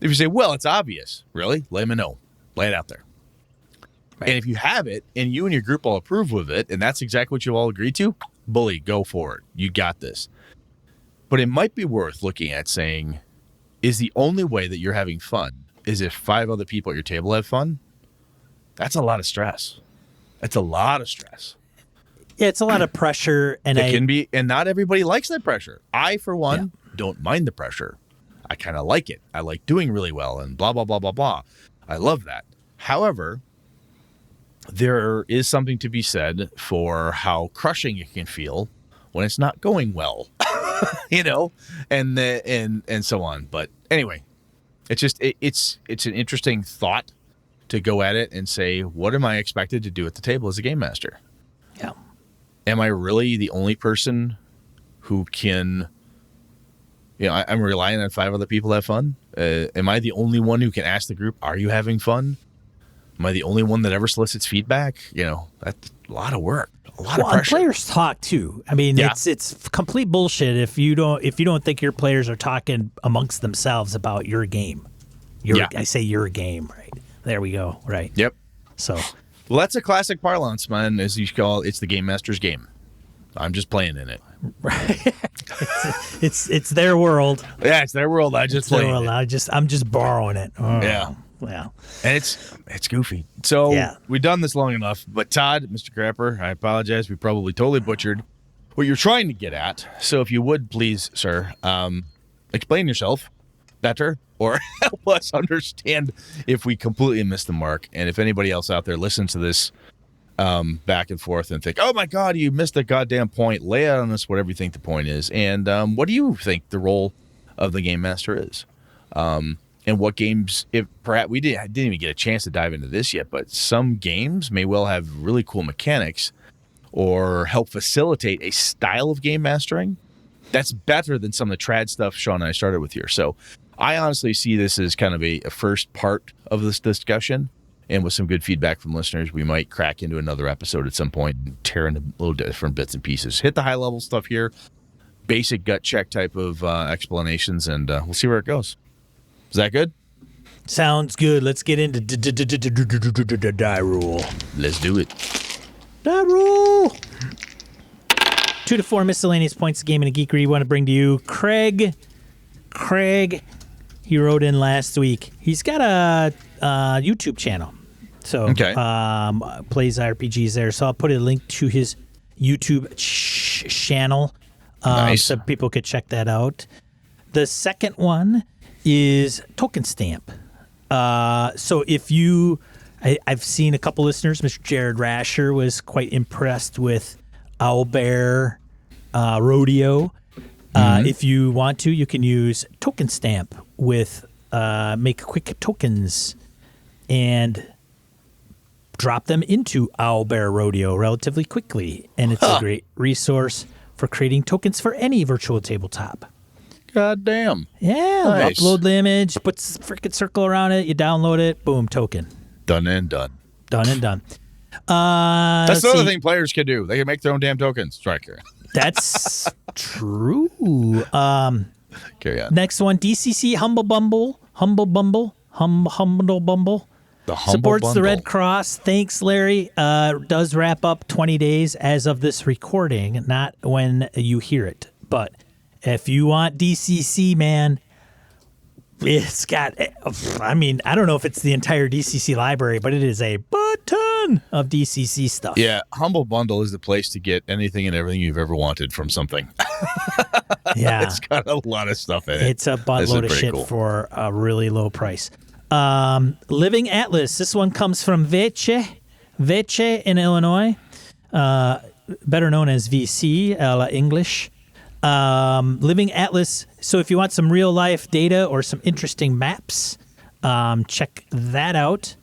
If you say, well, it's obvious, really, let me know, lay it out there. Right. And if you have it and you and your group all approve with it, and that's exactly what you all agreed to, bully, go for it. You got this. But it might be worth looking at saying, is the only way that you're having fun is if 5 other people at your table have fun? That's a lot of stress. That's a lot of stress. Yeah, it's a lot of pressure, and it can be, and not everybody likes that pressure. I, for one, don't mind the pressure. I kind of like it. I like doing really well, and blah blah blah blah blah. I love that. However, there is something to be said for how crushing it can feel when it's not going well, and so on. But anyway, it's just it's an interesting thought to go at it and say, what am I expected to do at the table as a game master? Yeah. Am I really the only person who can, I'm relying on 5 other people to have fun? Am I the only one who can ask the group, are you having fun? Am I the only one that ever solicits feedback? That's a lot of work, a lot of pressure. Players talk too. I mean, it's complete bullshit if you don't think your players are talking amongst themselves about your game. I say your game, right? There we go. Right. Yep. So, well, that's a classic parlance, man, as you call it. It's the game master's game. I'm just playing in it. Right. it's their world. Yeah, it's their world. I'm just borrowing it. Oh, yeah. Well, and it's goofy. So we've done this long enough. But Todd, Mr. Grapper, I apologize. We probably totally butchered what you're trying to get at. So if you would please, sir, explain yourself better, or help us understand if we completely missed the mark. And if anybody else out there listens to this back and forth and think, oh my God, you missed the goddamn point, lay out on us whatever you think the point is. And what do you think the role of the game master is? and what games, if perhaps we didn't even get a chance to dive into this yet, but some games may well have really cool mechanics or help facilitate a style of game mastering that's better than some of the trad stuff Sean and I started with here. So I honestly see this as kind of a first part of this discussion, and with some good feedback from listeners, we might crack into another episode at some point and tear into little different bits and pieces. Hit the high level stuff here, basic gut check type of explanations, and we'll see where it goes. Is that good? Sounds good. Let's get into die rule. Let's do it. Die rule. 2 to 4 miscellaneous points of gaming and geekery you want to bring to you. Craig, he wrote in last week. He's got a YouTube channel. So plays RPGs there. So I'll put a link to his YouTube channel Nice. so people could check that out. The second one is Token Stamp. So if you, I've seen a couple listeners. Mr. Jared Rasher was quite impressed with Owlbear Rodeo. If you want to, you can use Token Stamp with make quick tokens and drop them into Owlbear Rodeo relatively quickly. And it's a great resource for creating tokens for any virtual tabletop. God damn. Yeah, Nice. upload the image, put a freaking circle around it, you download it, boom, token. Done and done. Done and done. That's another thing players can do. They can make their own damn tokens. Striker. That's true. Carry on. Next one, DCC Humble Bumble. The Humble supports Bundle. the Red Cross. Thanks, Larry. Does wrap up 20 days as of this recording, not when you hear it. But if you want DCC, man, it's got, I mean, I don't know if it's the entire DCC library, but it is a ton of DCC stuff. Yeah, Humble Bundle is the place to get anything and everything you've ever wanted from something. Yeah. It's got a lot of stuff in it. It's a buttload of shit cool. for a really low price. Living Atlas. This one comes from Vece in Illinois, better known as VC, English. Living Atlas. So if you want some real life data or some interesting maps, check that out.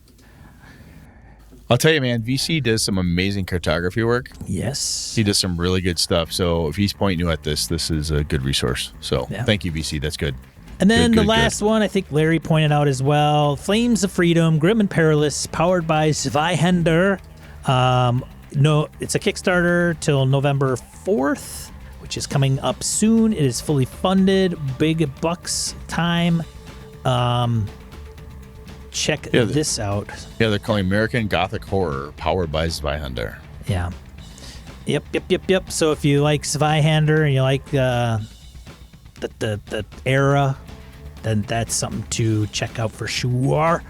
I'll tell you, man, VC does some amazing cartography work. Yes. He does some really good stuff. So if he's pointing you at this is a good resource. So Thank you, VC. That's good. And then the last one, I think Larry pointed out as well, Flames of Freedom, Grim and Perilous, powered by Zweihander. No, it's a Kickstarter till November 4th, which is coming up soon. It is fully funded, big bucks time. Check this out. Yeah, they're calling American Gothic Horror, powered by Zweihander. Yeah. Yep. So if you like Zweihander and you like the era, then that's something to check out for sure.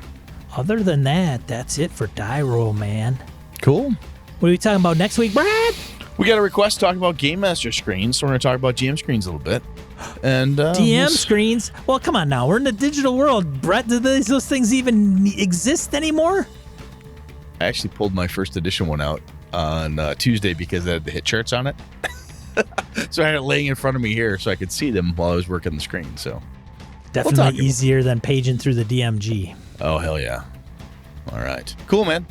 Other than that, that's it for Die Roll, man. Cool. What are we talking about next week, Brad? We got a request talking about Game Master screens, so we're going to talk about GM screens a little bit. And DM screens? Well, come on now. We're in the digital world. Brett, do those things even exist anymore? I actually pulled my first edition one out on Tuesday because it had the hit charts on it. So I had it laying in front of me here so I could see them while I was working the screen. So definitely easier than paging through the DMG. Oh, hell yeah. All right. Cool, man.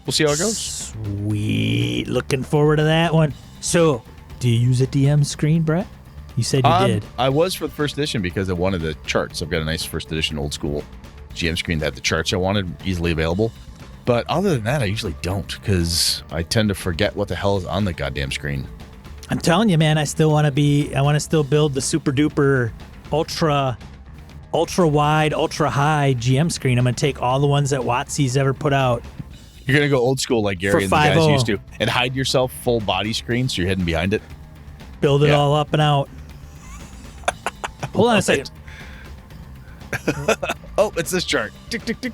We'll see how it goes. Sweet. Looking forward to that one. So, do you use a DM screen, Brett? You said you did. I was for the first edition because I wanted the charts. I've got a nice first edition old school GM screen that had the charts I wanted easily available. But other than that, I usually don't because I tend to forget what the hell is on the goddamn screen. I'm telling you, man, I want to still build the super duper ultra wide, ultra high GM screen. I'm going to take all the ones that WotC's ever put out. You're going to go old school like Gary For and the guys 5.0. used to and hide yourself full body screen so you're hidden behind it. Build it all up and out. Hold on a second. Oh, it's this chart. Tick, tick, tick.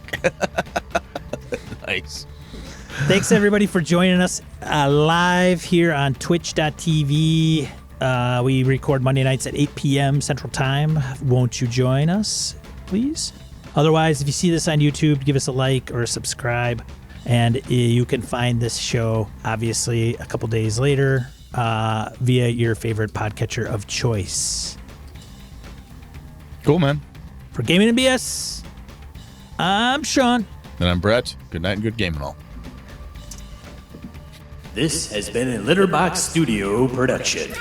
Nice. Thanks, everybody, for joining us live here on twitch.tv. We record Monday nights at 8 p.m. Central Time. Won't you join us, please? Otherwise, if you see this on YouTube, give us a like or a subscribe. And you can find this show, obviously, a couple days later via your favorite podcatcher of choice. Cool, man. For Gaming and BS, I'm Sean. And I'm Brett. Good night and good gaming all. This has been a Litterbox Studio production.